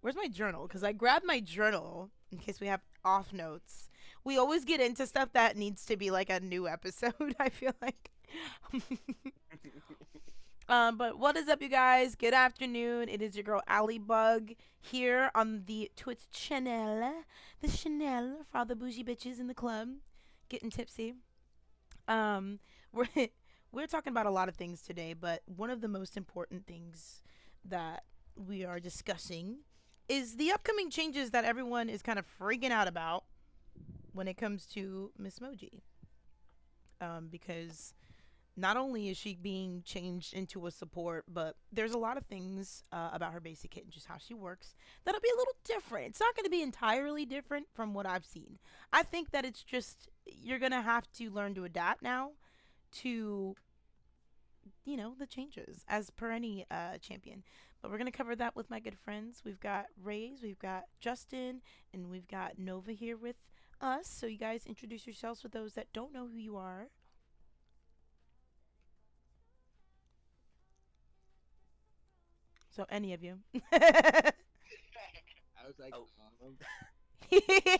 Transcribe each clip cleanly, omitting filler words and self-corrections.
Where's my journal? Because I grabbed my journal in case we have off notes. We always get into stuff that needs to be like a new episode, I feel like. But what is up, you guys? Good afternoon. It is your girl Allie Bug here on the Twitch channel, the Chanel for all the bougie bitches in the club, getting tipsy. Um, we're we're talking about a lot of things today, but one of the most important things that we are discussing is the upcoming changes that everyone is kind of freaking out about when it comes to Miss Moji. Because not only is she being changed into a support, but there's a lot of things about her basic kit and just how she works that'll be a little different. It's not going to be entirely different from what I've seen. I think that it's just you're going to have to learn to adapt now to, you know, the changes as per any champion. But we're going to cover that with my good friends. We've got Raze, we've got Justin, and we've got Nova here with us. So you guys introduce yourselves for those that don't know who you are. So any of you. I was like, Oh. um,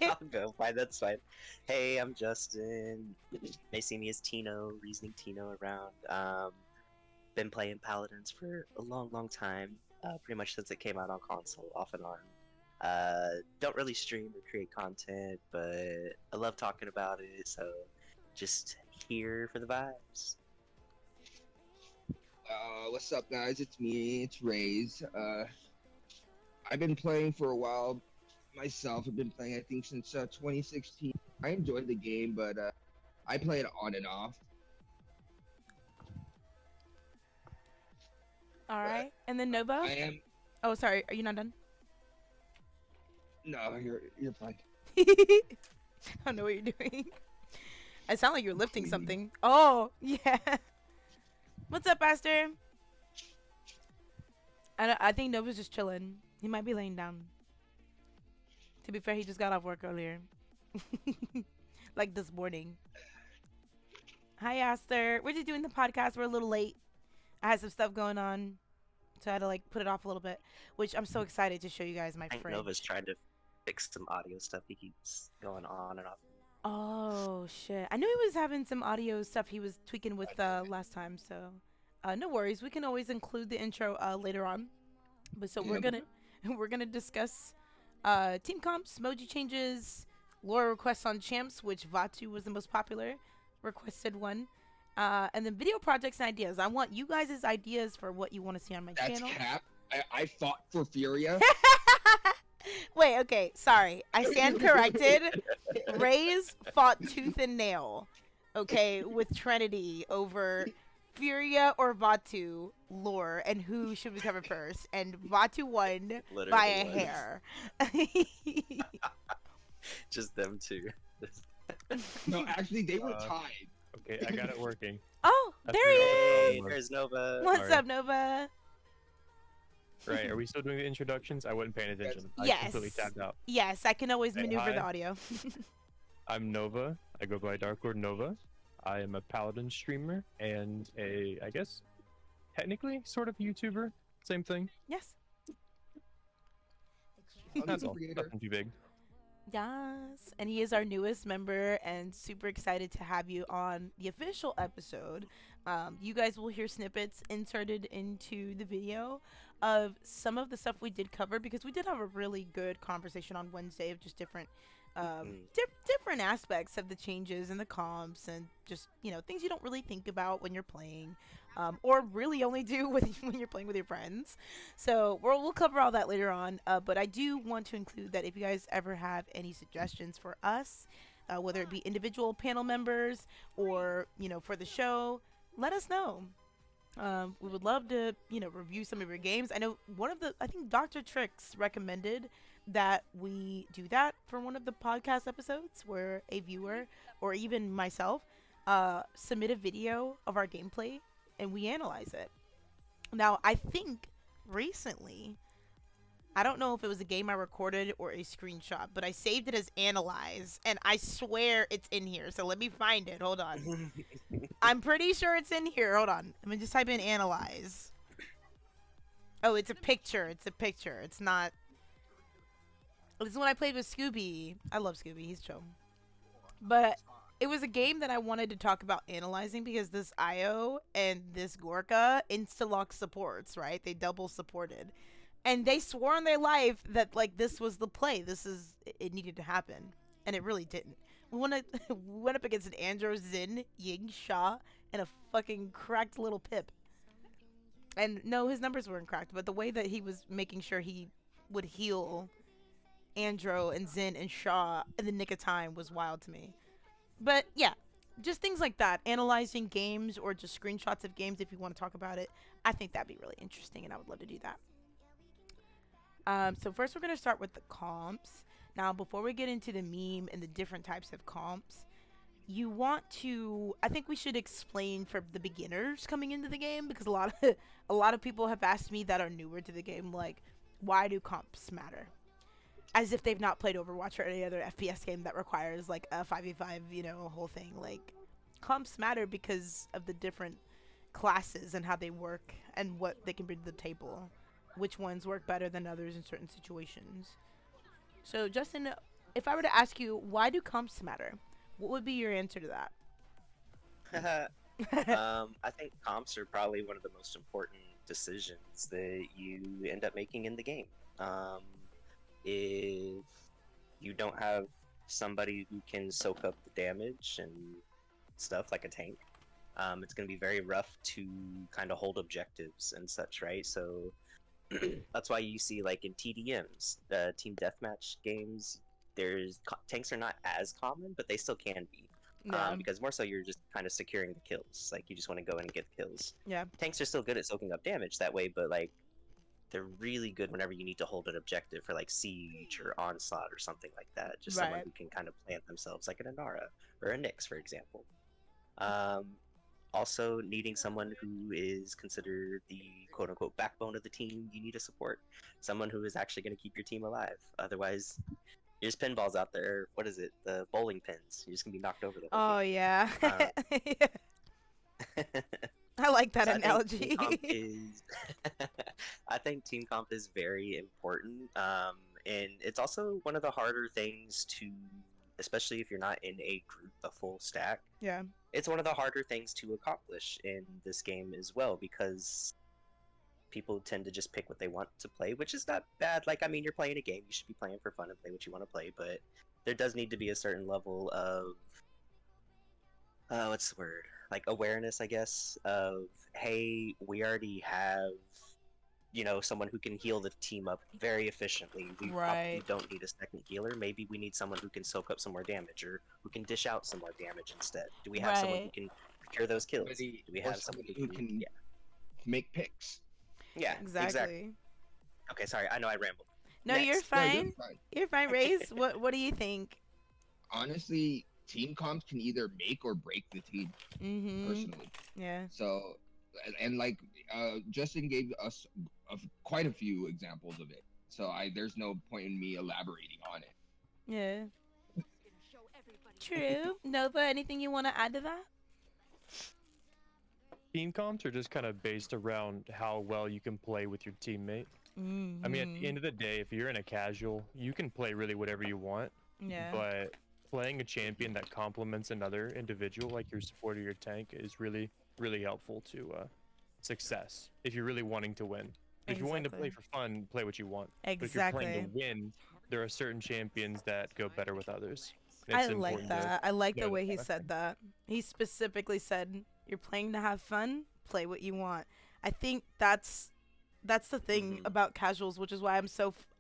I'll go. Fine, that's fine. Hey, I'm Justin. They see me as Tino, Reasoning Tino around. Been playing Paladins for a long, long time. Pretty much since it came out on console, off and on. Don't really stream or create content, but I love talking about it, so just here for the vibes. what's up, guys? It's me. It's Raze. I've been playing for a while myself. I've been playing, I think, since 2016. I enjoyed the game, but I play it on and off. All right. And then Nova? I am. Oh, sorry. Are you not done? No, you're fine. I don't know what you're doing. I sound like you're lifting something. Oh, yeah. What's up, Pastor? I think Nova's just chilling. He might be laying down. To be fair, he just got off work earlier. Like this morning. Hi, Aster. We're just doing the podcast. We're a little late. I had some stuff going on, so I had to like put it off a little bit, which I'm so excited to show you guys my I think fridge. Nova's trying to fix some audio stuff. He keeps going on and off. Oh shit! I knew he was having some audio stuff he was tweaking with last time, so no worries. We can always include the intro later on. But so we're gonna discuss team comps, Moji changes, lore requests on champs, which Vatu was the most popular requested one, and then video projects and ideas. I want you guys' ideas for what you want to see on my That's channel. cap. I fought for Furia. Wait, okay, sorry. I stand corrected. Raze fought tooth and nail, okay, with Trinity over Furia or Vatu lore and who should we cover first. And Vatu won Literally by a was. hair. Just them two. No, actually, they were tied. Okay, I got it working. Oh, That's there he real. is. Hey, there's Nova. What's Sorry. up, Nova? Right, are we still doing the introductions? I wasn't paying attention. I Yes. completely tapped out. Yes, I can always Say maneuver the hi. audio. I'm Nova. I go by Dark Lord Nova. I am a Paladin streamer and I guess, technically, sort of YouTuber. Same thing. Yes. That's all. Creator. Nothing too big. Yes, and he is our newest member and super excited to have you on the official episode. You guys will hear snippets inserted into the video of some of the stuff we did cover because we did have a really good conversation on Wednesday of just different different aspects of the changes and the comps and just, you know, things you don't really think about when you're playing or really only do when you're playing with your friends. So we'll cover all that later on, but I do want to include that if you guys ever have any suggestions for us, whether it be individual panel members or, you know, for the show, let us know. We would love to, you know, review some of your games. I know I think Dr. Tricks recommended that we do that for one of the podcast episodes where a viewer or even myself submit a video of our gameplay and we analyze it. Now, I think recently, I don't know if it was a game I recorded or a screenshot, but I saved it as analyze and I swear it's in here. So let me find it. Hold on. I'm pretty sure it's in here. Hold on. Let me just type in analyze. Oh, it's a picture. It's a picture. It's not This is when I played with Scooby. I love Scooby. He's chill. But it was a game that I wanted to talk about analyzing because this IO and this Gorka insta-lock supports, right? They double supported. And they swore on their life that, like, this was the play. It needed to happen. And it really didn't. We went up against an Andro, Zin, Ying, Sha, and a fucking cracked little Pip. And no, his numbers weren't cracked, but the way that he was making sure he would heal Andro and Zin and Shaw in the nick of time was wild to me. But yeah, just things like that. Analyzing games or just screenshots of games if you want to talk about it. I think that'd be really interesting and I would love to do that. So first we're going to start with the comps. Now, before we get into the meme and the different types of comps, I think we should explain for the beginners coming into the game, because a lot of people have asked me that are newer to the game, like, why do comps matter? As if they've not played Overwatch or any other FPS game that requires like a 5v5, a whole thing. Like, comps matter because of the different classes and how they work and what they can bring to the table. Which ones work better than others in certain situations. So, Justin, if I were to ask you, why do comps matter? What would be your answer to that? I think comps are probably one of the most important decisions that you end up making in the game. If you don't have somebody who can soak up the damage and stuff like a tank, it's going to be very rough to kind of hold objectives and such, right? So that's why you see, like, in TDMs, the team deathmatch games, tanks are not as common, but they still can be. Yeah. Because more so you're just kind of securing the kills. Like, you just want to go in and get the kills. Yeah. Tanks are still good at soaking up damage that way, but, like, they're really good whenever you need to hold an objective for, like, Siege or Onslaught or something like that. Just someone who can kind of plant themselves, like an Inara or a Nyx, for example. Also, needing someone who is considered the quote-unquote backbone of the team you need to support. Someone who is actually going to keep your team alive. Otherwise, there's pinballs out there. What is it? The bowling pins. You're just going to be knocked over the whole game. Yeah. I like that analogy. I think team comp is very important, and it's also one of the harder things to, especially if you're not in a group, a full stack. Yeah. It's one of the harder things to accomplish in this game as well, because people tend to just pick what they want to play, which is not bad. Like, I mean, you're playing a game, you should be playing for fun and play what you want to play, but there does need to be a certain level of what's the word? Like, awareness, I guess, of, hey, we already have, someone who can heal the team up very efficiently. We probably don't need a second healer. Maybe we need someone who can soak up some more damage, or who can dish out some more damage instead. Do we have someone who can secure those kills? Do we have someone who can make picks? Yeah, exactly. Okay, sorry, I know I rambled. No, Next. you're fine. You're fine, Raze. What do you think? Honestly, team comps can either make or break the team. Personally. Yeah. So, and like Justin gave us quite a few examples of it. So there's no point in me elaborating on it. Yeah. True. Nova, anything you want to add to that? Team comps are just kind of based around how well you can play with your teammate. I mean, at the end of the day, if you're in a casual, you can play really whatever you want. Yeah. But playing a champion that complements another individual, like your support or your tank, is really, really helpful to success if you're really wanting to win. If you're wanting to play for fun, play what you want. Exactly. But if you're playing to win, there are certain champions that go better with others. I like that. I like the way he said that. He specifically said, you're playing to have fun, play what you want. I think that's the thing about casuals, which is why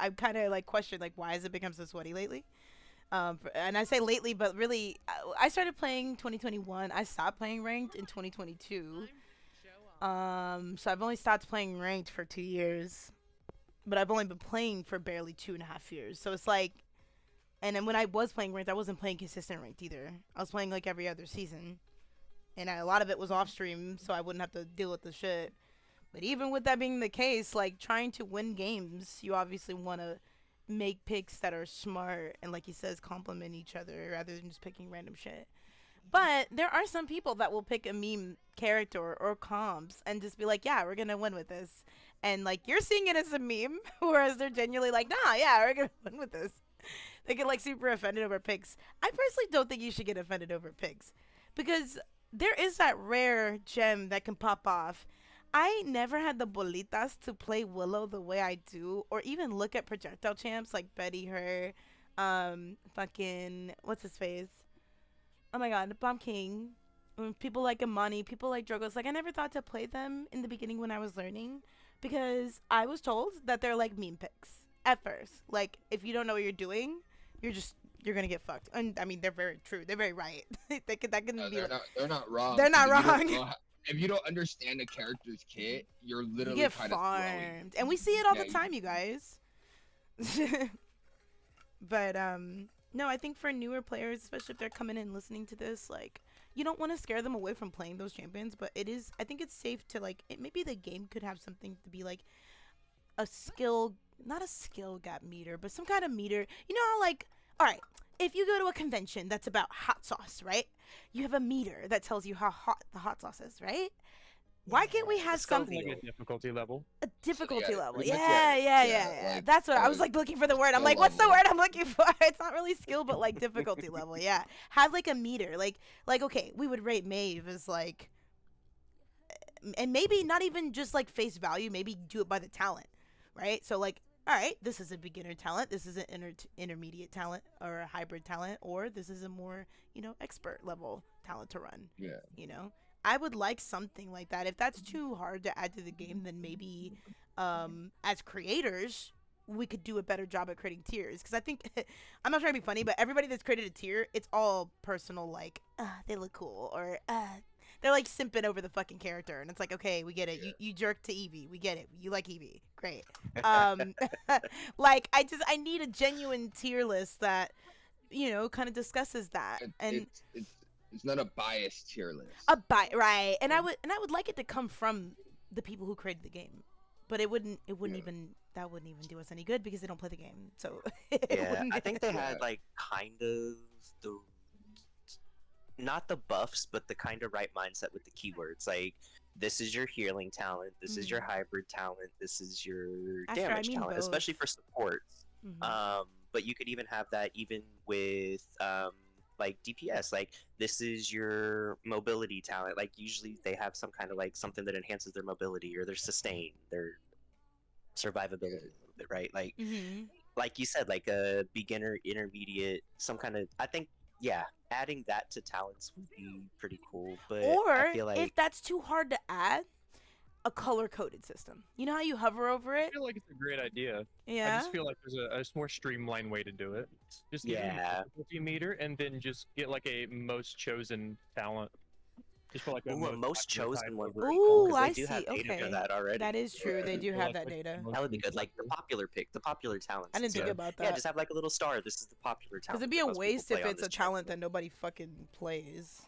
I'm kind of like question, like, why has it become so sweaty lately? And I say lately, but really, I started playing 2021. I stopped playing ranked in 2022. So I've only stopped playing ranked for 2 years, but I've only been playing for barely 2.5 years. So it's like, and then when I was playing ranked, I wasn't playing consistent ranked either. I was playing like every other season, and a lot of it was off stream, so I wouldn't have to deal with the shit. But even with that being the case, like, trying to win games, you obviously want to make picks that are smart and, like he says, complement each other rather than just picking random shit. But there are some people that will pick a meme character or comps and just be like, yeah, we're gonna win with this, and like, you're seeing it as a meme, whereas they're genuinely like, nah, yeah, we're gonna win with this. They get like super offended over picks. I personally don't think you should get offended over picks because there is that rare gem that can pop off. I never had the bolitas to play Willow the way I do, or even look at projectile champs like Betty Her, fucking what's his face? Oh my god, Bomb King. People like Imani, people like Drogos. Like I never thought to play them in the beginning when I was learning because I was told that they're like meme picks at first. Like if you don't know what you're doing, you're gonna get fucked. And I mean they're very true. They're very right. That can be. They're not wrong. They're not If wrong. if you don't understand a character's kit, you're literally you get kind of farmed, and we see it all the time, you guys. But no, I think for newer players, especially if they're coming in listening to this, like you don't want to scare them away from playing those champions. But I think it's safe to like. Maybe the game could have something to be like a skill, not a skill gap meter, but some kind of meter. You know how like, all right, if you go to a convention that's about hot sauce, right? You have a meter that tells you how hot the hot sauce is, right? Why can't we have something like a difficulty level? A difficulty level. Like, Yeah. like, That's what I was like looking for the word. I'm like, what's the word I'm looking for? It's not really skill, but like difficulty level. Yeah. Have like a meter. Like okay, we would rate Maeve as like, and maybe not even just like face value. Maybe do it by the talent, right? So like, all right, this is a beginner talent. This is an intermediate talent or a hybrid talent, or this is a more expert level talent to run. Yeah. I would like something like that. If that's too hard to add to the game, then maybe as creators, we could do a better job at creating tiers. Because I think, I'm not trying to be funny, but everybody that's created a tier, it's all personal, like, they look cool, or they're like simping over the fucking character. And it's like, okay, we get it. Yeah. You jerk to Eevee. We get it. You like Eevee. Great. Like, I need a genuine tier list that, kind of discusses that. It's not a biased tier list. Right, and I would like it to come from the people who created the game, but it wouldn't even do us any good because they don't play the game. So yeah, I think they had like kind of the not the buffs, but the kind of right mindset with the keywords. Like this is your healing talent, this is your hybrid talent, this is your damage talent, both. Especially for supports. But you could even have that even with like DPS, like this is your mobility talent. Like usually they have some kind of like something that enhances their mobility or their sustain, their survivability a little bit, right? Like like you said, like a beginner, intermediate, some kind of. I think adding that to talents would be pretty cool. But or I feel like if that's too hard to add, a color-coded system. You know how you hover over it? I feel like it's a great idea. Yeah. I just feel like there's a more streamlined way to do it. Just get a difficulty meter and then just get like a most chosen talent. Just for like a most chosen one. Ooh, I I see. see. Data Okay, for that already. that is true. They do have that data. That would be good. Like the popular pick, the popular talents. I didn't think about that. Yeah, just have like a little star. This is the popular talent. Because it'd be a most waste people if play on it's a this talent that channel. nobody fucking plays.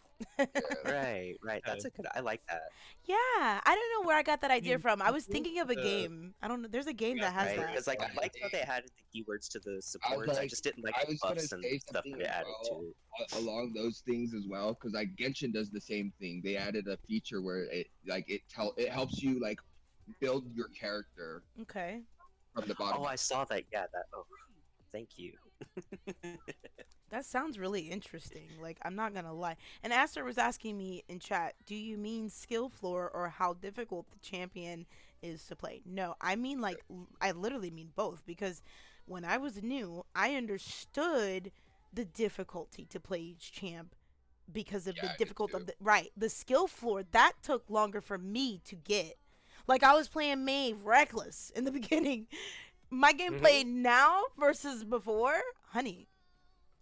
Right. That's a good. I like that. Yeah, I don't know where I got that idea from. I was thinking of a game. I don't know. There's a game that has Right, that. because like I liked how they added the keywords to the supports. I just didn't like the buffs and stuff that they added to it. Along those things as well, because like Genshin does the same thing. They added a feature where it helps you like build your character Okay. from the bottom. Oh, I saw that. Yeah, that. Oh, thank you. That sounds really interesting. Like, I'm not gonna lie. And Aster was asking me in chat, do you mean skill floor or how difficult the champion is to play? No, I mean like I literally mean both, because when I was new, I understood the difficulty to play each champ because of the difficult of the skill floor that took longer for me to get. Like I was playing Maeve reckless in the beginning. My gameplay now versus before, honey.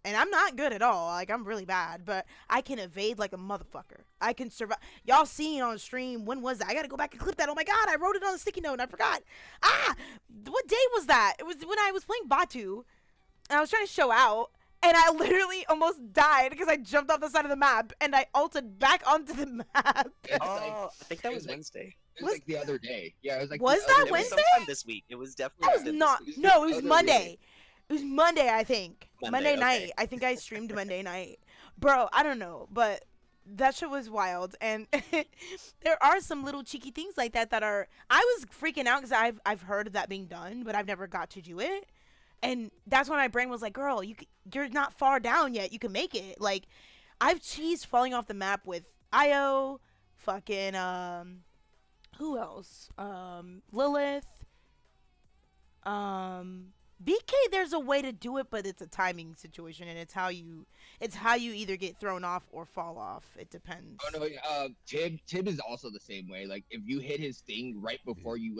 And I'm not good at all. Like, I'm really bad. But I can evade like a motherfucker. I can survive. Y'all seen on stream. When was that? I gotta go back and clip that. Oh my god, I wrote it on a sticky note and I forgot. What day was that? It was when I was playing Batu. And I was trying to show out. And I literally almost died because I jumped off the side of the map. And I ulted back onto the map. Oh, I think that was Wednesday. It was like the other day. Yeah, it was like. Was that It was Wednesday? sometime this week. It was definitely. That was not. No, it was Monday. It was Monday, I think. Monday night. okay. I think I streamed Monday night. Bro, I don't know, but that shit was wild. And there are some little cheeky things like that are. I was freaking out because I've heard of that being done, but I've never got to do it. And that's when my brain was like, girl, you're not far down yet. You can make it. Like, I've cheesed falling off the map with Io, fucking, who else? Lilith. BK, there's a way to do it, but it's a timing situation, and it's how you either get thrown off or fall off. It depends. Oh no, Tib is also the same way. Like if you hit his thing right before you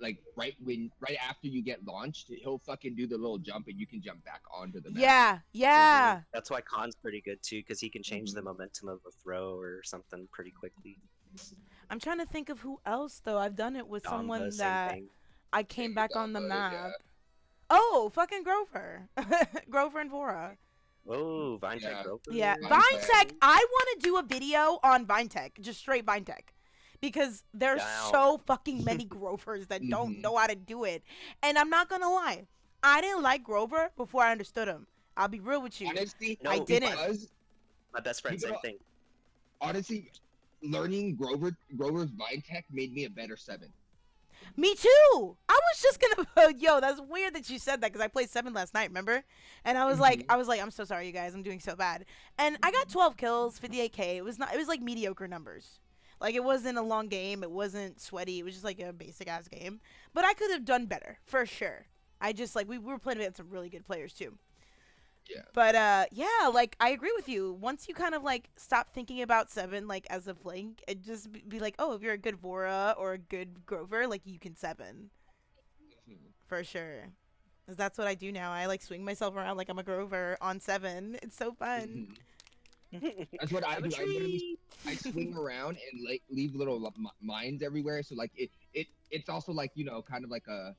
right after you get launched, he'll fucking do the little jump and you can jump back onto the map. Yeah. That's why Khan's pretty good too, because he can change the momentum of a throw or something pretty quickly. I'm trying to think of who else though. I've done it with someone same that thing. I came back on the map. Yeah. Oh, fucking Grover. Grover and Vora. Oh, VineTech Yeah. Grover. Yeah, VineTech. VineTech. I want to do a video on VineTech, just straight VineTech, because there's Down. so fucking many Grovers that don't know how to do it. And I'm not gonna lie, I didn't like Grover before I understood him. I'll be real with you. Honestly, No, I didn't. because, My best friend, same thing. honestly, learning Grover's VineTech made me a better 7. Me too. I was just gonna. Yo, that's weird that you said that because I played 7 last night. Remember? And I was like, I'm so sorry, you guys. I'm doing so bad. And I got 12 kills, 58k. It was like mediocre numbers. Like it wasn't a long game. It wasn't sweaty. It was just like a basic ass game. But I could have done better for sure. I just like we were playing against some really good players too. Yeah. But yeah, like I agree with you. Once you kind of like stop thinking about 7 like as a flank, and just be like, oh, if you're a good Vora or a good Grover, like you can 7 for sure. 'Cause that's what I do now. I like swing myself around like I'm a Grover on 7. It's so fun. That's what I do. I swing around and like leave little mines everywhere. So like it's also like kind of like a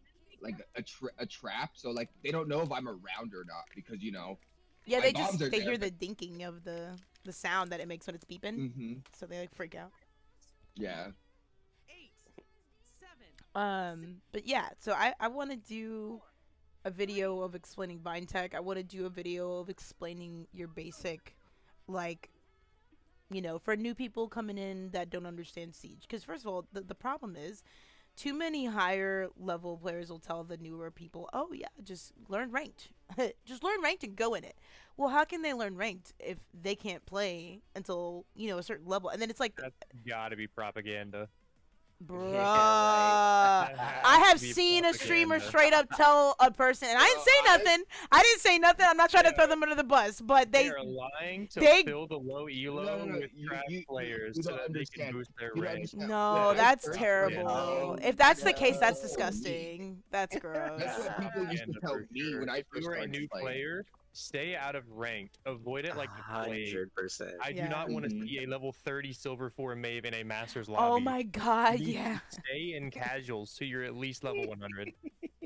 trap. So like they don't know if I'm around or not because Yeah, my they bombs are they there, hear the but- dinking of the sound that it makes when it's beeping, so they like freak out. Yeah. But yeah, so I want to do a video of explaining VineTech. I want to do a video of explaining your basic, like, for new people coming in that don't understand Siege. Because first of all, the problem is, too many higher level players will tell the newer people, oh yeah, just learn ranked. Just learn ranked and go in it. Well, how can they learn ranked if they can't play until, a certain level? And then it's like, That's gotta be propaganda. bruh. Yeah, That I has have to be seen a streamer propaganda. straight up tell a person, and I didn't say nothing. I didn't say nothing. I'm not trying to throw them under the bus, but They are lying to they- fill the low elo No, with trash players you so don't that they understand. can boost their You don't rank. understand. no, Yeah, that's first- terrible. Yeah. If that's the case, that's No. disgusting. That's gross. That's what people used to Propaganda tell for me sure. when I If first you are a started new playing. player, stay out of ranked. Avoid it like the plague. 100%. I Yeah. do not want to Mhm. see a level 30 silver 4 Mave in a Masters lobby. Oh my god, You need yeah. to Stay in casuals so you're at least level 100.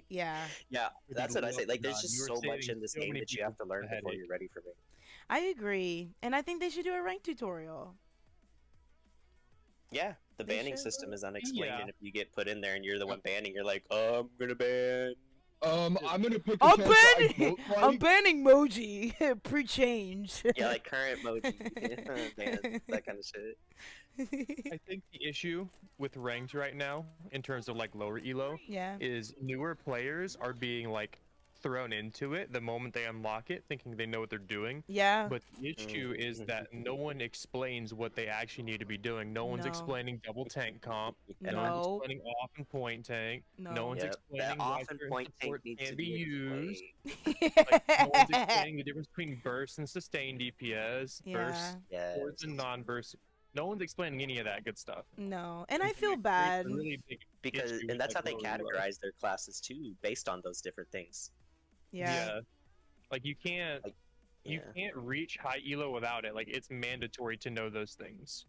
Yeah. Yeah, For that's the what I love say. of Like, there's God, just you are so much saving in this so game many that you have to people learn the before headache. you're ready for me. I agree. And I think they should do a rank tutorial. Yeah, the They banning should. system is unexplained, Yeah. and if you get put in there and you're the one banning, you're like, oh, I'm gonna ban. I'm gonna pick a I'm chance that I banning- don't I'm like. banning Moji pre-change. Yeah, like current Moji, ban, that kind of shit. I think the issue with ranked right now, in terms of like lower elo, Yeah. is newer players are being like thrown into it the moment they unlock it, thinking they know what they're doing. Yeah. But the issue is that no one explains what they actually need to be doing. No one's No. explaining double tank comp. Yeah. No one's No. explaining off and point tank. No. No one's Yep, explaining that why off and certain point tank support needs can't to be be used. explained. Like, no one's explaining the difference between burst and sustained DPS, Yeah. burst, Yes. boards and non-burst. No one's explaining any of that good stuff. No. And I It feel creates a bad. really big Because, issue and with, that's how like, they lower elo. categorize their classes too, based on those different things. Yeah. Like you can't Like, you Yeah. can't reach high elo without it. Like it's mandatory to know those things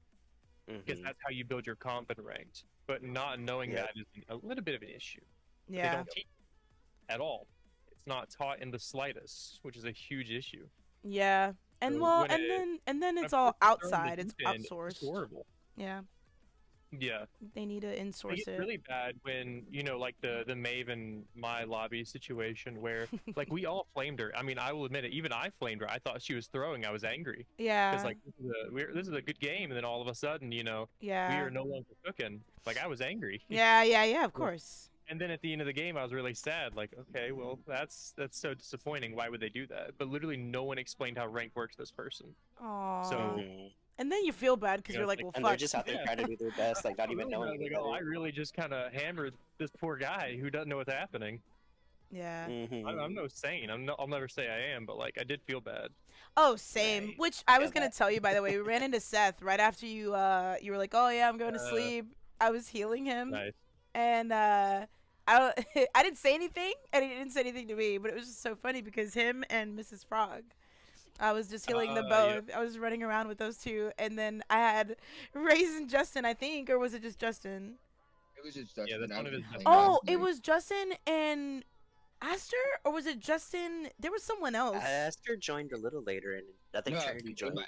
because Mhm. that's how you build your comp and ranked. But not knowing Yeah. that is a little bit of an issue. They Yeah. don't teach it at all. It's not taught in the slightest, which is a huge issue. Yeah. And So well, when and then When it's a all person's thrown in outside. the It's deep end, It's outsourced. horrible. Yeah. Yeah. They need to It insource gets it. really bad when, like the Maven my lobby situation where like we all flamed her. I mean, I will admit it, even I flamed her. I thought she was throwing. I was angry. Yeah. Because like this is a good game, and then all of a sudden, we yeah. are no longer cooking. Like I was angry. Yeah, of course. And then at the end of the game, I was really sad. Like, okay, well, that's so disappointing. Why would they do that? But literally, no one explained how rank works this person. Aww. So, and then you feel bad because you know, you're like, it's well, And fuck. they're just out there trying to do their best, like not even knowing like, oh, I really just kind of hammered this poor guy who doesn't know what's happening. Yeah. I'm no saint. I'll never say I am, but like, I did feel bad. Oh, same. Right. Which I was Feel gonna tell you, by the way. We ran into Seth right after you were like, oh yeah, I'm going to sleep. I was healing him, Nice. and I I didn't say anything, and he didn't say anything to me, but it was just so funny because him and Mrs. Frog, I was just healing them both. I was running around with those two, and then I had Raisin and Justin, I think, or was it just Justin? It was just Justin. Yeah, that's I one of was his playing best Oh, last it night. was Justin and Aster, or was it Justin? There was someone else. Aster joined a little later, and I think No, Trinity joined.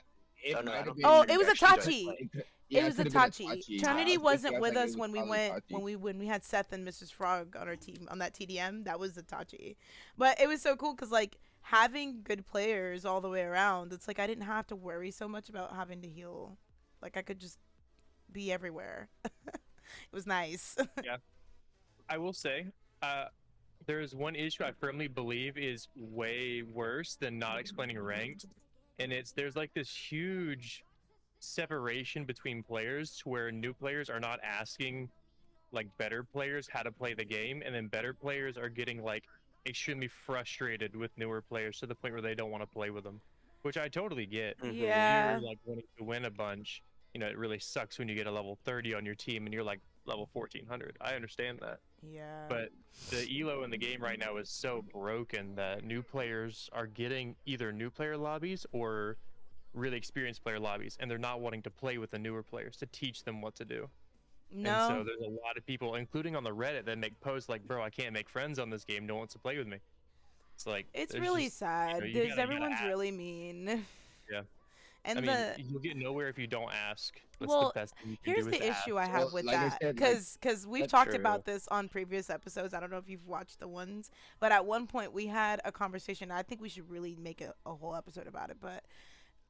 it Oh, no, might I have don't been- think Oh, Trinity it was actually joined. Itachi. Yeah, It was could have been Itachi. Itachi. Trinity I wasn't guess with like it us was when we probably went Itachi. when we had Seth and Mrs. Frog on our team on that TDM. That was Itachi. But it was so cool because like having good players all the way around, it's like I didn't have to worry so much about having to heal. Like I could just be everywhere. It was nice. I will say, there is one issue I firmly believe is way worse than not explaining ranked, and there's like this huge separation between players to where new players are not asking like better players how to play the game, and then better players are getting like extremely frustrated with newer players to the point where they don't want to play with them, which I totally get. Mhm. Yeah. If you're like wanting to win a bunch, you know, it really sucks when you get a level 30 on your team and you're like level 1400. I understand that. Yeah. But the elo in the game right now is so broken that new players are getting either new player lobbies or really experienced player lobbies, and they're not wanting to play with the newer players to teach them what to do. no. And so there's a lot of people, including on the Reddit, that make posts like, bro, I can't make friends on this game. No one wants to play with me. It's like, It's there's really just, sad. you There's gotta everyone's ask. really mean. Yeah. And I mean, the you'll get nowhere if you don't ask. That's Well, the best thing you can here's do is the issue I ask. have Well, with like I that, said, because we've That's talked true. about this on previous episodes. I don't know if you've watched the ones, but at one point we had a conversation. I think we should really make a whole episode about it. But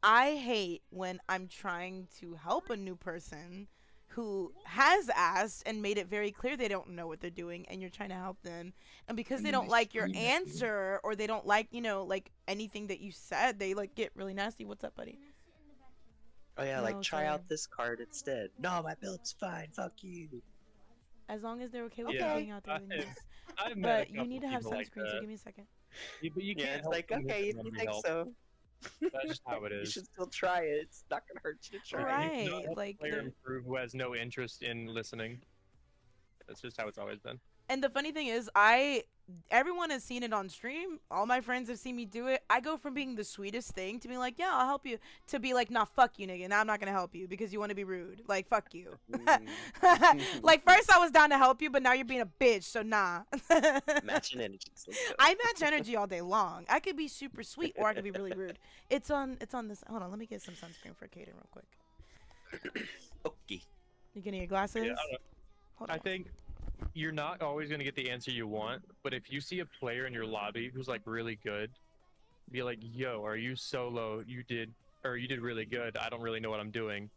I hate when I'm trying to help a new person who has asked and made it very clear they don't know what they're doing, and you're trying to help them, and because And they then don't they like your scream at you. answer or they don't like like anything that you said, they like get really nasty. What's up, buddy? Oh yeah, No, like try sorry. out this card instead. No, my build's fine. Fuck you. As long as they're okay with Yeah. being out there, then yes. I've met a But you couple need to have people like sunscreen, so that. give me a second. Yeah, but you Yeah, can't it's help like them okay, if if they you want think help. so, That's just how it you is. should still try it. It's not gonna hurt you to try. Right. You cannot help a like player the- improve who has no interest in listening. That's just how it's always been. And the funny thing is, everyone has seen it on stream. All my friends have seen me do it. I go from being the sweetest thing to being like, yeah, I'll help you, to be like, nah, fuck you, nigga. Nah, I'm not gonna help you because you want to be rude. Like, fuck you. Like, first I was down to help you, but now you're being a bitch, so nah. Matching energies. Let's go. I match energy all day long. I could be super sweet or I could be really rude. It's on this. Hold on, let me get some sunscreen for Kaden real quick. Okay. You getting your glasses? Yeah, I don't know. Hold I on. think you're not always going to get the answer you want, but if you see a player in your lobby who's like really good, be like, yo, are you solo? You did really good. I don't really know what I'm doing.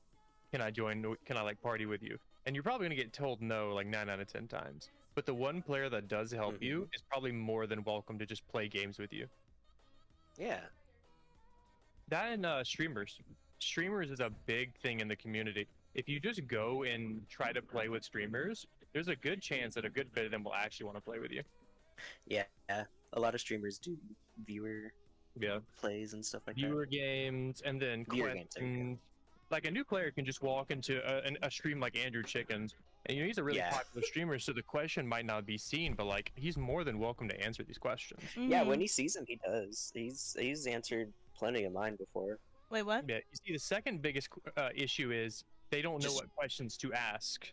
Can I join? Can I like party with you? And you're probably going to get told no like 9 out of 10 times. But the one player that does help you is probably more than welcome to just play games with you. Yeah. That and streamers. Streamers is a big thing in the community. If you just go and try to play with streamers, there's a good chance that a good bit of them will actually want to play with you. Yeah. A lot of streamers do viewer Yeah. plays and stuff like Viewer games, and then Viewer games, there you go. questions. Like a new player can just walk into a stream like Andrew Chickens, and he's a really Yeah. popular streamer, so the question might not be seen, but like he's more than welcome to answer these questions. that. Yeah, Mhm. when he sees him, he does. He's answered plenty of mine before. Wait, what? Yeah, you see, the second biggest issue is they don't know Just- what questions to ask.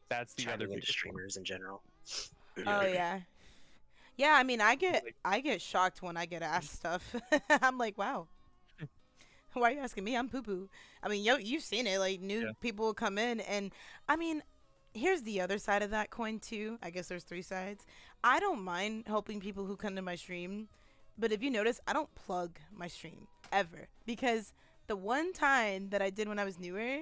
That's the Trying other to get biggest one. streamers in general. Oh yeah. Yeah, I mean, I get shocked when I get asked stuff. I'm like, wow. Why are you asking me? I'm poo poo. I mean, you've seen it. Like, new Yeah. people come in, and I mean, here's the other side of that coin too. I guess there's 3 sides. I don't mind helping people who come to my stream, but if you notice, I don't plug my stream ever, because the one time that I did when I was newer,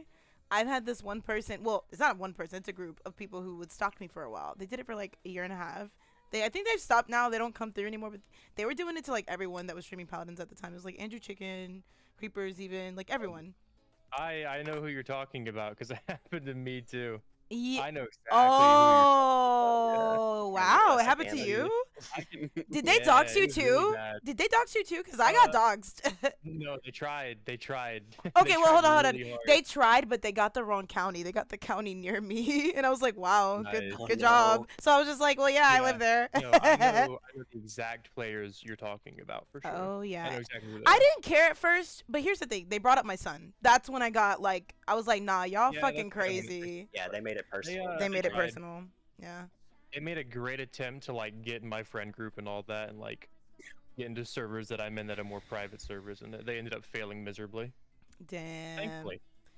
I've had this one person. Well, it's not one person. It's a group of people who would stalk me for a while. They did it for like a year and a half. I think they've stopped now. They don't come through anymore. But they were doing it to like everyone that was streaming Paladins at the time. It was like Andrew Chicken, Creepers, even like everyone. I know who you're talking about because it happened to me too. Yeah. I know exactly Oh, who wow. you're It happened to talking you? about. Did they dox you it was really too? bad. Did they dox you too? Because I got doxed. No, they tried. They tried. Okay, well, hold on. Really hard. They tried, but they got the wrong county. They got the county near me. And I was like, wow, Nice. good Oh, job. no. So I was just like, well, yeah, I live there. No, I know the exact players you're talking about for sure. Oh, I yeah. know exactly who they I are. didn't care at first, but here's the thing. They brought up my son. That's when I got like, I was like, nah, y'all Yeah, fucking that's what I mean. crazy. Yeah, they made it personal. They made it tried. personal. Yeah. They made a great attempt to like get in my friend group and all that, and like get into servers that I'm in that are more private servers, and they ended up failing miserably. Damn.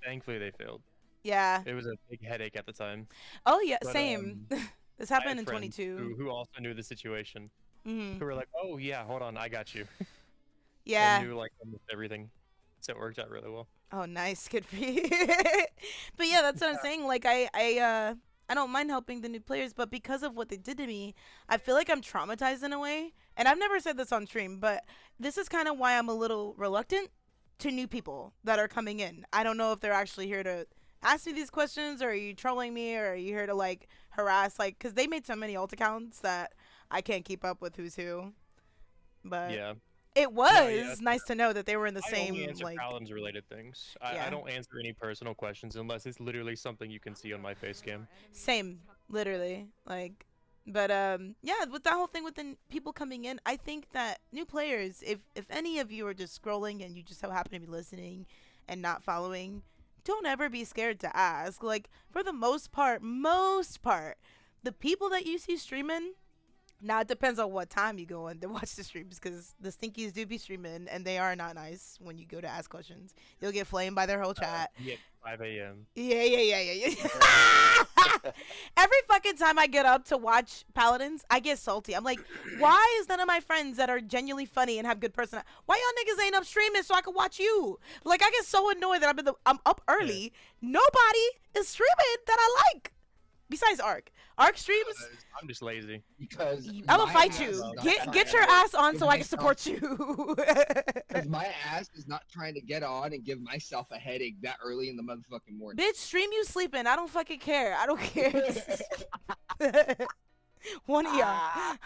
Thankfully they failed. Yeah. It was a big headache at the time. Oh, yeah, But, same. This I had happened in friends 22. who also knew the situation. Mm-hmm. Who were like, "Oh yeah, hold on, I got you." Yeah. And knew like almost everything, so it worked out really well. Oh, nice. Good for you. But yeah, that's what I'm saying. Like, I don't mind helping the new players, but because of what they did to me, I feel like I'm traumatized in a way. And I've never said this on stream, but this is kind of why I'm a little reluctant to new people that are coming in. I don't know if they're actually here to ask me these questions, or are you trolling me, or are you here to like harass, like, because they made so many alt accounts that I can't keep up with who's who. But Yeah. it was yeah. nice to know that they were in the I same only answer like. Paladins related things. Yeah. I don't answer any personal questions unless it's literally something you can see on my face cam. Same, literally. Like, but yeah, with that whole thing with the people coming in, I think that new players, if any of you are just scrolling and you just so happen to be listening and not following, don't ever be scared to ask. Like, for the most part, the people that you see streaming. Now, it depends on what time you go in to watch the streams, because the stinkies do be streaming, and they are not nice when you go to ask questions. You'll get flamed by their whole chat. Yeah, 5 a.m. Yeah. Every fucking time I get up to watch Paladins, I get salty. I'm like, why is none of my friends that are genuinely funny and have good personality, why y'all niggas ain't up streaming so I can watch you? Like, I get so annoyed that I'm up early. Nobody is streaming that I like. Besides Ark. Ark streams. I'm just lazy. Because I'm gonna my fight ass you. is not Get trying your to ass on give so I can myself- support you. Because my ass is not trying to get on and give myself a headache that early in the motherfucking morning. Bitch, stream you sleeping. I don't fucking care. I don't care. One of y'all.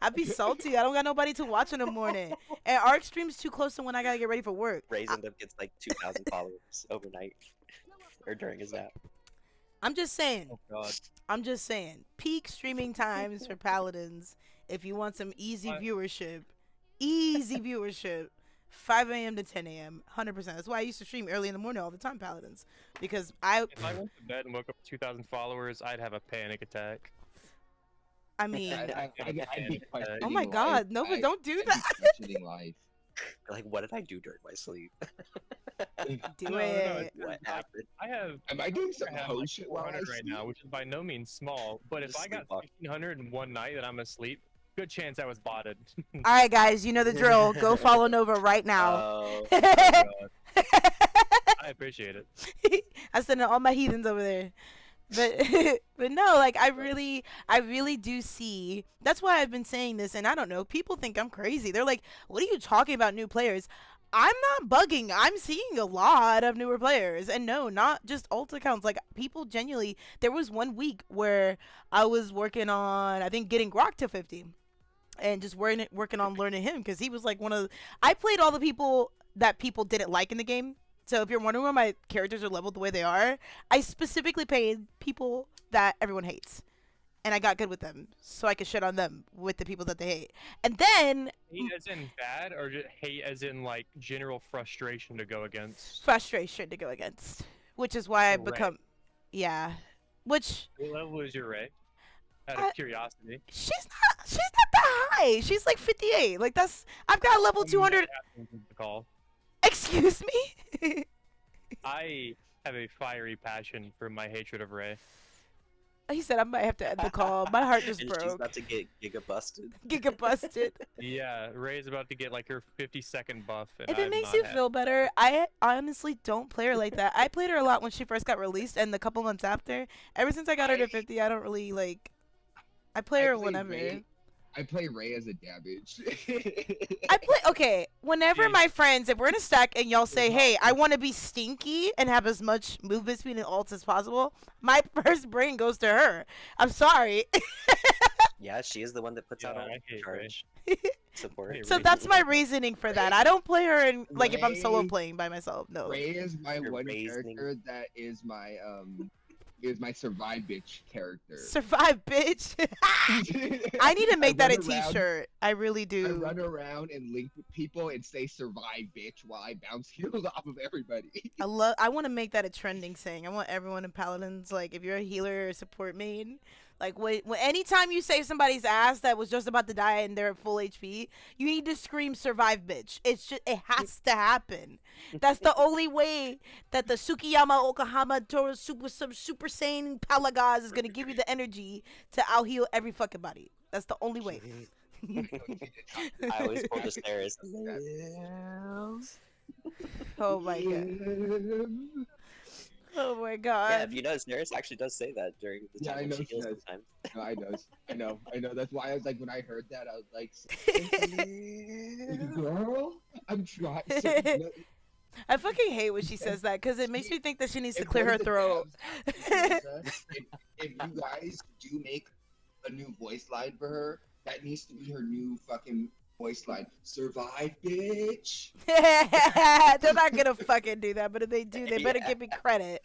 I'd be salty. I don't got nobody to watch in the morning. And Arc streams too close to when I gotta get ready for work. Raisin up gets like 2,000 followers overnight or during his nap. I'm just saying. Oh god. I'm just saying. Peak streaming times for Paladins. If you want some easy What? viewership. Easy viewership. 5 a.m. to 10 a.m. 100%. That's why I used to stream early in the morning all the time, Paladins. Because If I went to bed and woke up with 2,000 followers, I'd have a panic attack. I mean, I'd be questioning oh my life. God, no, but don't do I'd be that. questioning life. Like, what did I do during my sleep? Do No, it. What happened? I have Am I doing some I have hoe like shit while I 400 right sleep? now, which is by no means small. But if Just I got sleepwalk. 1,500 in one night that I'm asleep, good chance I was botted. All right, guys, you know the drill. Go follow Nova right now. Oh, Oh, God. I appreciate it. I send all my heathens over there. But but no, like I really do see. That's why I've been saying this, and I don't know. People think I'm crazy. They're like, "What are you talking about, new players?" I'm not bugging. I'm seeing a lot of newer players, and no, not just alt accounts. Like people genuinely. There was one week where I was working on, I think, getting Grok to 50, and just working on learning him because he was like one of. I played all the people that people didn't like in the game. So if you're wondering why my characters are leveled the way they are, I specifically paid people that everyone hates. And I got good with them, so I could shit on them with the people that they hate. And then Hate as in bad, or just hate as in like general frustration to go against? frustration to go against, which is why I Right. become, yeah. Which What level is your Ray? Out of curiosity. she's not that high. She's like 58. Like I've got level 200. Call. Excuse me. I have a fiery passion for my hatred of Ray. He said I might have to end the call. My heart just And she's broke. about to get giga busted. Giga busted. Yeah, Ray's about to get like her 50-second buff, and If it I'm makes not you happy. feel better, I honestly don't play her like that. I played her a lot when she first got released, and the couple months after. Ever since I got her to 50, I don't really like. I play her whenever. I play Ray as a damage. I play okay. Whenever my friends, if we're in a stack and y'all say, "Hey, I want to be stinky and have as much movement speed and ults as possible," my first brain goes to her. I'm sorry. Yeah, she is the one that puts out Yeah, on I hate charge support. hate So Ray. that's my reasoning for that. I don't play her in like if I'm solo Ray- playing by myself. No. Ray is my Your one reasoning. character that is my survive bitch character. Survive, bitch. I need to make that a T-shirt. I really I do. run around and link with people and say "survive, bitch" while I bounce heals off of everybody. I want to make that a trending saying. I want everyone in Paladins, like, if you're a healer or support main, like, anytime you save somebody's ass that was just about to die and they're at full HP, you need to scream "survive, bitch." It has to happen. That's the only way that the Tsukiyama Okahama Toro Super Saiyan Palagaz is gonna give you the energy to out heal every fucking body. That's the only way. I always pull the stairs. Oh my god. Oh my god. Yeah, if you notice, Neris actually does say that during the Yeah, time I when know she she heals does. sometimes. I know. That's why I was like, when I heard that, I was like, girl, I'm trying. I fucking hate when she says that because it makes me think that she needs to If clear one her of the throat. devs if you guys do make a new voice line for her, that needs to be her new fucking voice line. Survive, bitch. They're not gonna fucking do that, but if they do, they better Yeah. give me credit.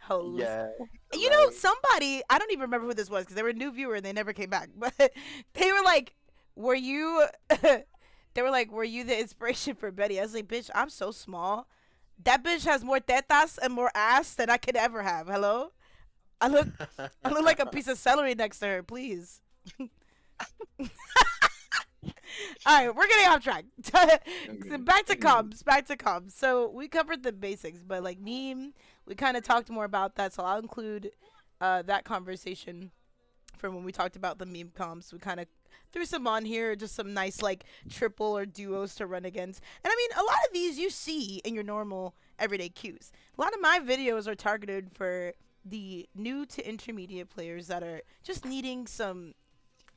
Hoes. Yeah. You know, somebody, I don't even remember who this was because they were a new viewer and they never came back, but they were like, were you, they were like, were you the inspiration for Betty? I was like, bitch, I'm so small. That bitch has more tetas and more ass than I could ever have. Hello? I look like a piece of celery next to her, please. All right, we're getting off track. Back to comms. So we covered the basics, but like meme, we kind of talked more about that. So I'll include that conversation from when we talked about the meme comms. We kind of threw some on here, just some nice like triple or duos to run against. And I mean, a lot of these you see in your normal everyday queues. A lot of my videos are targeted for the new to intermediate players that are just needing some,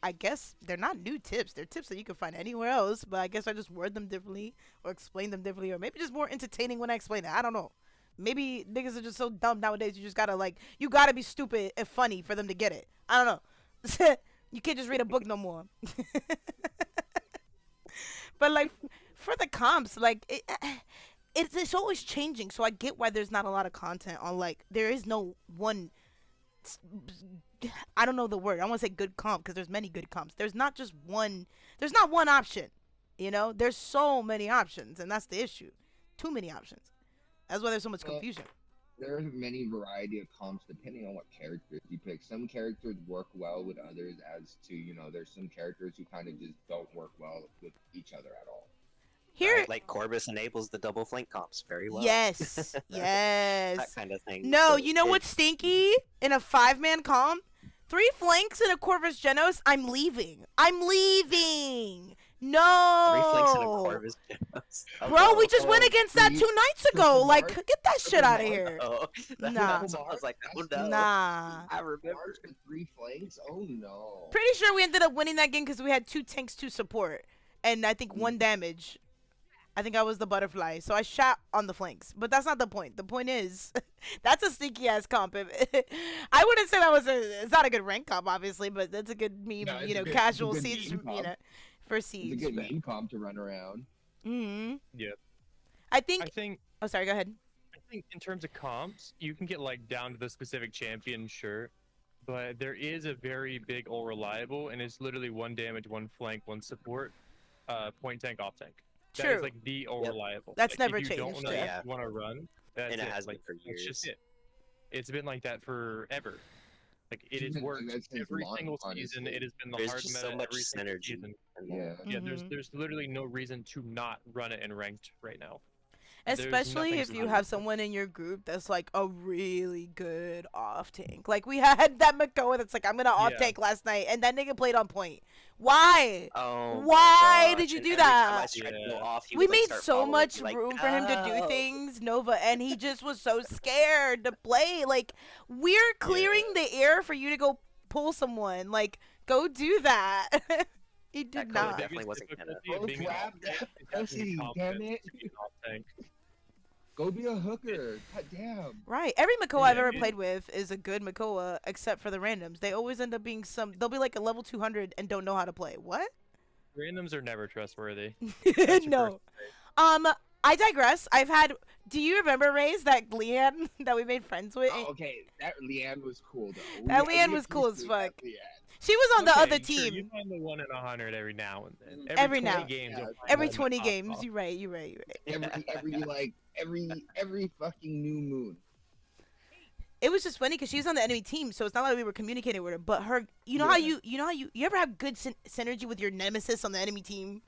I guess they're not new tips. They're tips that you can find anywhere else, but I guess I just word them differently or explain them differently, or maybe just more entertaining when I explain it. I don't know. Maybe niggas are just so dumb nowadays. You just gotta you gotta be stupid and funny for them to get it. I don't know. You can't just read a book no more. But like for the comps, like it's always changing. So I get why there's not a lot of content on there is no one. I don't know the word. I want to say good comp because there's many good comps. There's not just one. There's not one option. You know, there's so many options, and that's the issue. Too many options. That's why there's so much confusion. There's many variety of comps depending on what characters you pick. Some characters work well with others, as to there's some characters who kind of just don't work well with each other at all. Here, Right, like Corbus enables the double flank comps very well. yes, yes. That kind of thing. No, So you know what's stinky in a 5-man comp? 3 flanks and a Corvus Genos. I'm leaving. No. 3 flanks and a Corvus Genos. Oh, Bro, no. we just went against that 2 nights ago. Like, Mark- get that shit out of here. Oh, Nah. I was like, oh no. Nah. I remember. March with 3 flanks? Oh no. Pretty sure we ended up winning that game because we had 2 tanks, 2 support, and I think 1 damage. I think I was the butterfly, so I shot on the flanks. But that's not the point. The point is, that's a sneaky ass comp. I wouldn't say that was it's not a good rank comp, obviously, but that's a good meme. No, it's you know, a good- casual it's a good siege. meme comp. For siege. It's a good main comp to run around. Mm-hmm. Yeah. I think. I think Oh, sorry. Go ahead. in terms of comps, you can get like down to the specific champion, sure, but there is a very big all reliable, and it's literally 1 damage, 1 flank, 1 support, point tank, off tank. That True. is like the all Yep. reliable. That's like, never if you changed, don't yeah. want to run, that's And it it. has like, been for that's just years. it. It's been like that forever. Like it has Been like worked that since every launch, single season. honestly. It has been the There's hard just meta so much every single synergy. season. Yeah. Yeah, Mhm. there's literally no reason to not run it in ranked right now. Especially nothing if you stopping have someone in your group that's like a really good off tank. Like we had that Makoa that's like, I'm gonna off Yeah. tank last night, and that nigga played on point. Why? Oh Why my gosh. did you And do every time I that? tried to go Yeah. off, he We would like made start so following much me like, room for him to do "No." things, Nova, and he just was so scared to play. Like, we're clearing the air for you to go pull someone. Like, go do that. He That did color not. definitely Biggest wasn't gonna. difficulty of Go being an grab off tank that is having pussy, the damn confidence it. to be an off tank. Go be a hooker. God damn. Right. Every Makoa I've Yeah, ever man. played with is a good Makoa, except for the randoms. They always end up being they'll be like a level 200 and don't know how to play. What? Randoms are never trustworthy. That's your No. I digress. Do you remember, Raze, that Leanne that we made friends with? Oh, okay, that Leanne was cool though. That We Leanne was cool as appreciate fuck. that Leanne. She was on the Okay, other sure, you team. find the 1 in 100 every now and then. Every 20 now- games, yeah, you'll find Every one that 20 pops games. off. You're right. You're right. You're right. Every fucking new moon. It was just funny because she was on the enemy team, so it's not like we were communicating with her. But her, you ever have good synergy with your nemesis on the enemy team?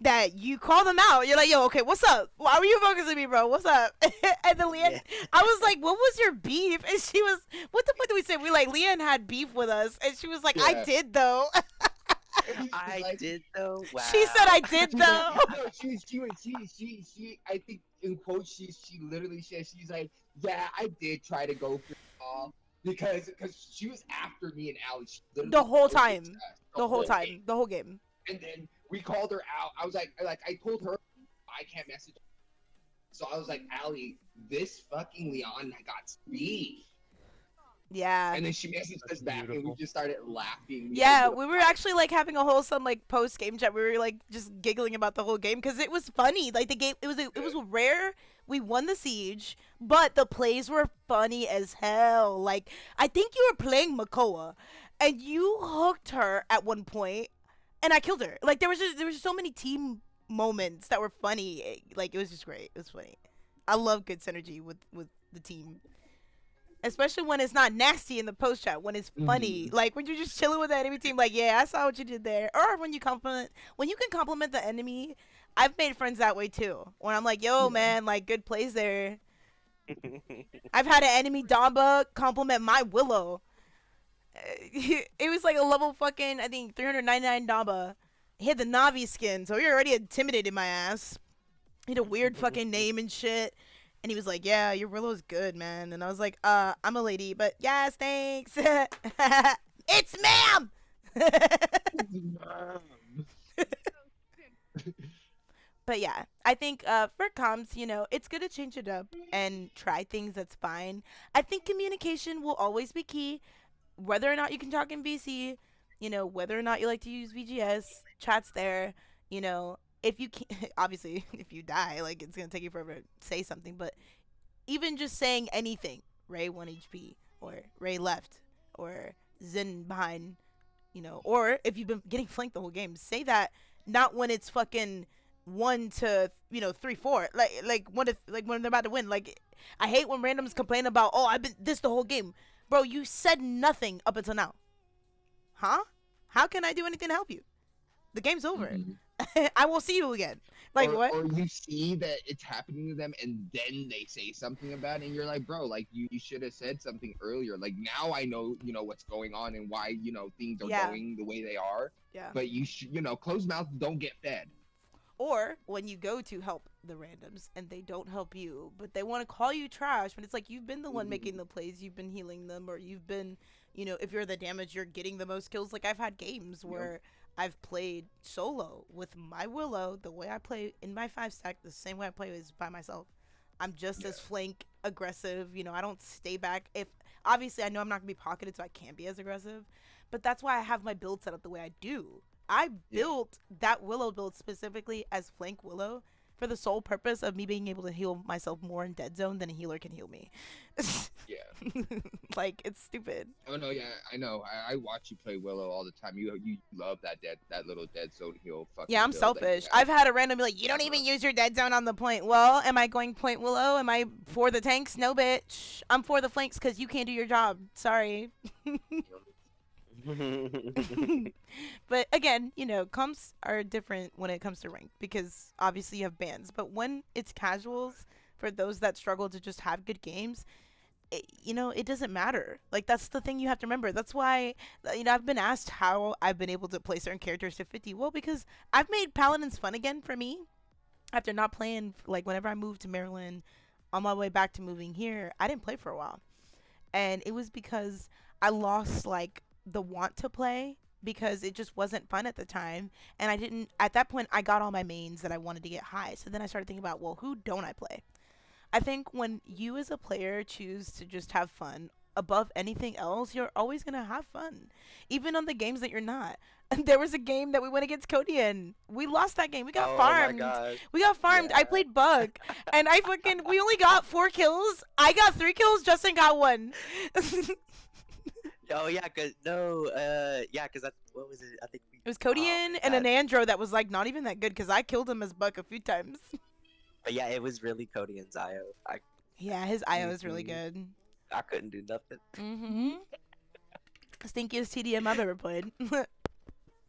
That you call them out. You're like, yo, okay, what's up? Why were you focusing me, bro? What's up? And then Leanne, I was like, what was your beef? And she was, what the fuck did we say? We like, Leanne had beef with us. And she was like, I Yeah. did though. I did though. Wow. She said I did She's though. like, no, she, I think in quotes, she literally said, she's like, yeah, I did try to go for the ball because she was after me and Alex. The whole time. Game. The whole game. And then we called her out. I was like, I told her I can't message. So I was like, Allie, this fucking Leon got beef. Yeah. And then she messaged us back, and we beautiful. just started laughing. Yeah, we were actually like having a wholesome like post game chat. We were like just giggling about the whole game because it was funny. Like the game, it was rare. We won the siege, but the plays were funny as hell. Like I think you were playing Makoa, and you hooked her at one point, and I killed her. Like there was just so many team moments that were funny. Like it was just great. It was funny. I love good synergy with the team. Especially when it's not nasty in the post chat, when it's funny. Like when you're just chilling with the enemy team, like, yeah, I saw what you did there. Or when you can compliment the enemy. I've made friends that way too. When I'm like, yo, man, like good plays there. I've had an enemy Damba compliment my Willow. It was like a level fucking, I think 399 Damba. He had the Navi skin, so he already intimidated my ass. He had a weird fucking name and shit. And he was like, yeah, your Willow's good, man. And I was like, I'm a lady, but yes, thanks. It's ma'am! But yeah, I think for comms, it's good to change it up and try things. That's fine. I think communication will always be key. Whether or not you can talk in VC, whether or not you like to use VGS, chat's there, if you can, obviously, if you die, like it's gonna take you forever to say something. But even just saying anything, Ray 1 HP, or Ray left, or Zen behind, or if you've been getting flanked the whole game, say that. Not when it's fucking 1 to 3-4, like when they're about to win. Like I hate when randoms complain about, oh, I've been this the whole game, bro. You said nothing up until now, huh? How can I do anything to help you? The game's over. I won't see you again. Like what? Or you see that it's happening to them, and then they say something about it, and you're like, bro, like you should have said something earlier. Like now I know, what's going on and why, things are going the way they are. Yeah. But you should, closed mouths don't get fed. Or when you go to help the randoms and they don't help you, but they want to call you trash, but it's like you've been the one making the plays, you've been healing them, or you've been, if you're the damage, you're getting the most kills. Like I've had games where I've played solo with my Willow, the way I play in my 5-stack, the same way I play is by myself. I'm just as flank aggressive. I don't stay back. If obviously I know I'm not gonna be pocketed, so I can't be as aggressive. But that's why I have my build set up the way I do. I built that Willow build specifically as flank Willow for the sole purpose of me being able to heal myself more in dead zone than a healer can heal me. Yeah. Like it's stupid. Oh no, yeah, I know. I watch you play Willow all the time. You love that little dead zone heal. Yeah, I'm selfish. I've had a random be like, you don't even use your dead zone on the point. Well, am I going point Willow? Am I for the tanks? No, bitch. I'm for the flanks because you can't do your job. Sorry. But again, you know, comps are different when it comes to rank because obviously you have bans. But when it's casuals, for those that struggle to just have good games, you know, it doesn't matter. Like, that's the thing you have to remember. That's why, you know, I've been asked how I've been able to play certain characters to 50. Well, because I've made Paladins fun again for me after not playing. Like, whenever I moved to Maryland, on my way back to moving here, I didn't play for a while. And it was because I lost, like, the want to play because it just wasn't fun at the time. And I didn't, at that point, I got all my mains that I wanted to get high. So then I started thinking about, well, who don't I play? I think when you as a player choose to just have fun above anything else, you're always going to have fun. Even on the games that you're not. There was a game that we went against Cody in. We lost that game. We got Oh farmed. my god. We got farmed. I Yeah. played Bug. And we only got 4 kills. I got 3 kills. Justin got 1. Oh yeah, cause what was it? I think It was Cody oh in my and an God. Andro that was like not even that good because I killed him as Buck a few times. But yeah, it was really Cody and Zio. Yeah, his IO is really Mhm. good. I couldn't do nothing. Mm-hmm. Stinkiest TDM I've ever played.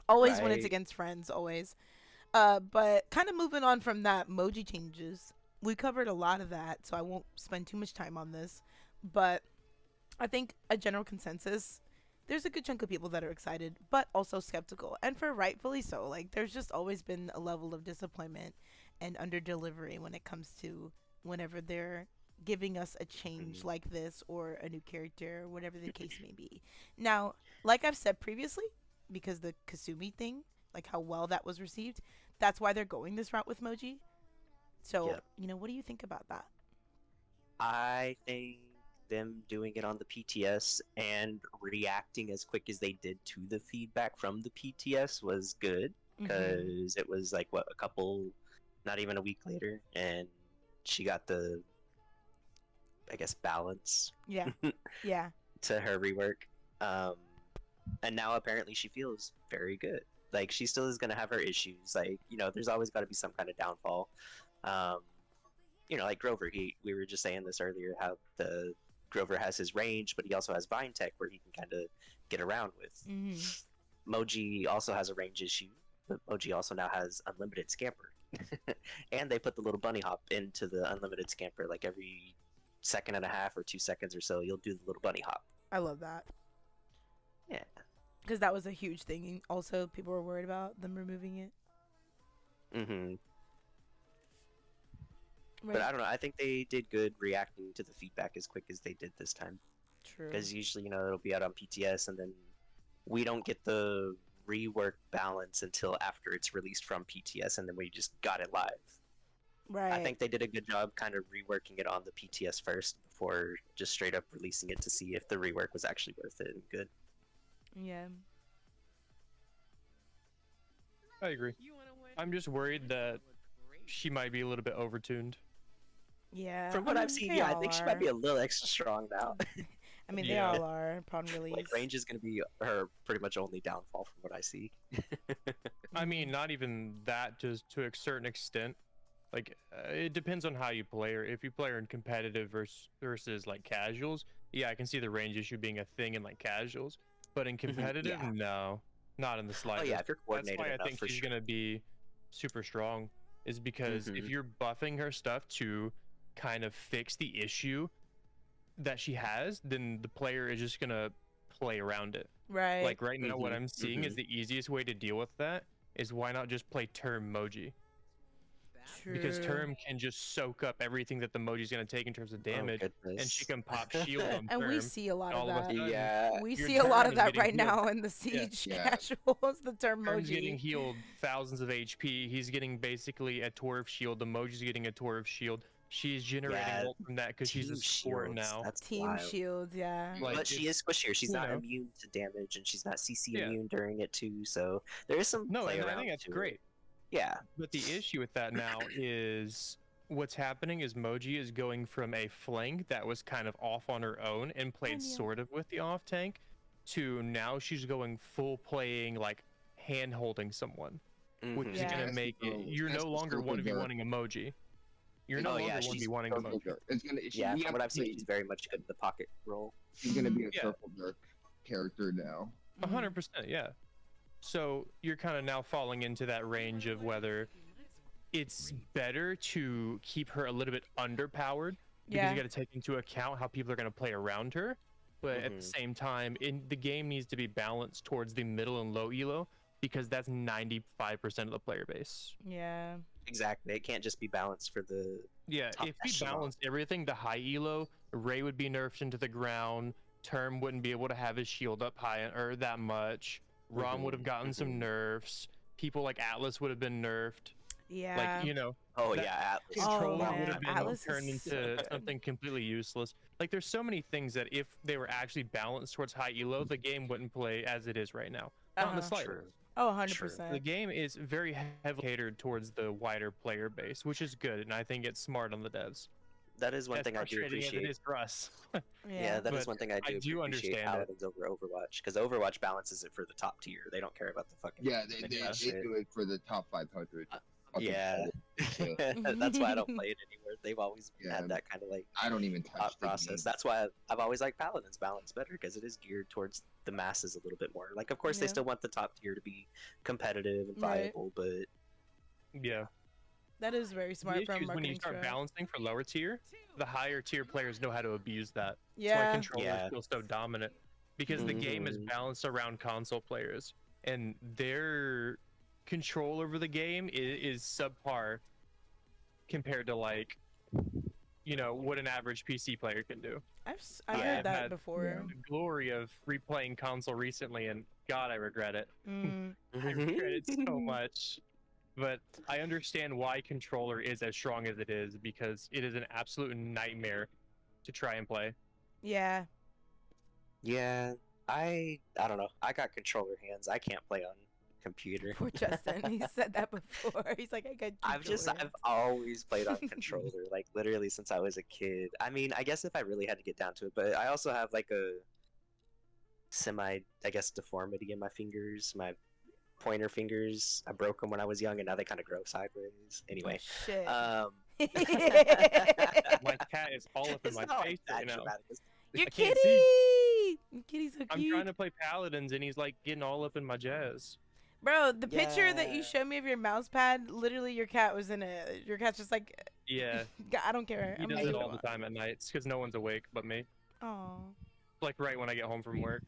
Always when it's Right. against friends, always. But kind of moving on from that, Moji changes. We covered a lot of that, so I won't spend too much time on this. But I think a general consensus, there's a good chunk of people that are excited, but also skeptical. And for rightfully so. Like, there's just always been a level of disappointment and under delivery when it comes to whenever they're giving us a change like this or a new character or whatever the case may be. Now, like I've said previously, because the Kasumi thing, like how well that was received, that's why they're going this route with Moji. So, Yep. you know, what do you think about that? I think them doing it on the PTS and reacting as quick as they did to the feedback from the PTS was good because it was like what, not even a week later, and she got the, I guess, balance Yeah. Yeah. to her rework. And now apparently she feels very good. Like, she still is gonna have her issues. Like, you know, there's always got to be some kind of downfall. You know, like Grover. We were just saying this earlier, how the Grover has his range, but he also has Vine Tech where he can kind of get around with. Moji also has a range issue, but Moji also now has unlimited scamper. And they put the little bunny hop into the unlimited scamper, like every second and a half or 2 seconds or so, you'll do the little bunny hop. I love that. Yeah. Because that was a huge thing. And also, people were worried about them removing it. Mm-hmm. Right. But I don't know. I think they did good reacting to the feedback as quick as they did this time. True. Because usually, you know, it'll be out on PTS, and then we don't get the rework balance until after it's released from PTS, and then we just got it live. Right. I think they did a good job kind of reworking it on the PTS first before just straight up releasing it to see if the rework was actually worth it and good. Yeah. I agree. I'm just worried that she might be a little bit overtuned. Yeah. From what I've seen, they yeah, I all think she are. might be a little extra strong now. I mean, Yeah. they all are upon release. Like, range is going to be her pretty much only downfall from what I see. I mean, not even that, just to a certain extent. Like, it depends on how you play her. If you play her in competitive versus like casuals, yeah, I can see the range issue being a thing in like casuals. But in competitive, yeah. no, not in the Oh slightest. yeah, if you're That's coordinated why I enough, think for she's sure. gonna be super strong. Is because if you're buffing her stuff to kind of fix the issue that she has, then the player is just gonna play around it. Right. Like right now, what I'm seeing is the easiest way to deal with that is why not just play Term Moji? True. Because Term can just soak up everything that the Moji's gonna take in terms of damage, and she can pop shield on And Term. we see a lot all of of a that. sudden, Yeah. We your see a lot Term of is that getting right healed. now in the Siege Yeah. casuals. The term Term's getting Moji. healed thousands of HP. He's getting basically a Tour of Shield. The Moji's getting a Tour of Shield. She's generating Yeah, ult from that because she's a Team support shields, now. That's Team wild. shields, yeah. Like, But she is squishier. She's you not know. immune to damage, and she's not CC Yeah. immune during it too. So there is some No, play and I around think that's to it. great. Yeah. But the issue with that now is what's happening is Moji is going from a flank that was kind of off on her own and played sort of with the off tank to now she's going full playing like hand holding someone, which is Yeah. gonna make it. You're no longer 1v1ing emoji. You're no Oh, yeah, longer she's 1v1ing emoji. It's gonna. Yeah, from what I've seen, she's very much good at the pocket role. She's gonna be a Yeah. Circle Jerk character now. Mhm. 100%, yeah. So you're kind of now falling into that range of whether it's better to keep her a little bit underpowered because you Yeah. got to take into account how people are going to play around her. But at the Hmm. same time, the game needs to be balanced towards the middle and low elo because that's 95% of the player base. Yeah. Exactly. It can't just be balanced for the Yeah, top if we echelon. balanced everything, the high elo, Ray would be nerfed into the ground. Term wouldn't be able to have his shield up high or that much. Rom would have gotten some nerfs. People like Atlas would have been nerfed. Like, Yeah. Oh that yeah, Atlas. Oh controller Long would man, have time been ago. Atlas is turned so into good. something completely useless. Like, there's so many things that if they were actually balanced towards high elo, the game wouldn't play as it is right now. Not in the Uh-huh. slightest. True. Oh, True. The 100%. game is very heavily catered towards the wider player base, which is good, and I think it's smart on the devs. That is one As thing I do frustrating as it appreciate. is for us. Yeah. Yeah, that is But one thing I I do do appreciate understand it. Paladins over Overwatch, because Overwatch balances it for the top tier. They don't care about the fucking Yeah, mid Yeah. they do it for the top 500. Uh, Fucking Yeah, yeah. that's why I don't play it anymore. They've always Yeah. had that kind of like I don't even touch thought the process. game. That's why I've always liked Paladins balance better because it is geared towards the masses a little bit more. Like, of course, they Yeah. still want the top tier to be competitive and Right. viable, but Yeah. That is very The smart from a issue is when you marketing start strat. balancing for lower tier, the higher tier players know how to abuse that. That's why Yeah. controllers Yeah. feel so dominant. Because the game is Mhm. balanced around console players, and their control over the game is subpar compared to, like, what an average PC player can do. I've Yeah. heard that had before. the glory of replaying console recently, and God, I regret it. Mm. I regret it so much. But I understand why controller is as strong as it is, because it is an absolute nightmare to try and play. Yeah. Yeah, I don't know. I got controller hands. I can't play on computer. Poor Justin. He said that before. He's like, I got I've controller always played on controller, like literally since I was a kid. I mean, I guess if I really had to get down to it, but I also have like a semi, I guess, deformity in my fingers. My pointer fingers, I broke them when I was young, and now they kind of grow sideways. Anyway, Oh, shit. My cat is all up in it's my not face that right now. dramatic. Your I can't kitty! see. Your kitty's so I'm cute. trying to play Paladins, and he's like getting all up in my jazz. Bro, the picture that you Yeah. showed me of your mouse pad, literally your cat was in it. Your cat's just like, Yeah, I don't care. he I'm does gonna it leave all the time at nights because no one's awake but me. Aw. Like right when I get home from work.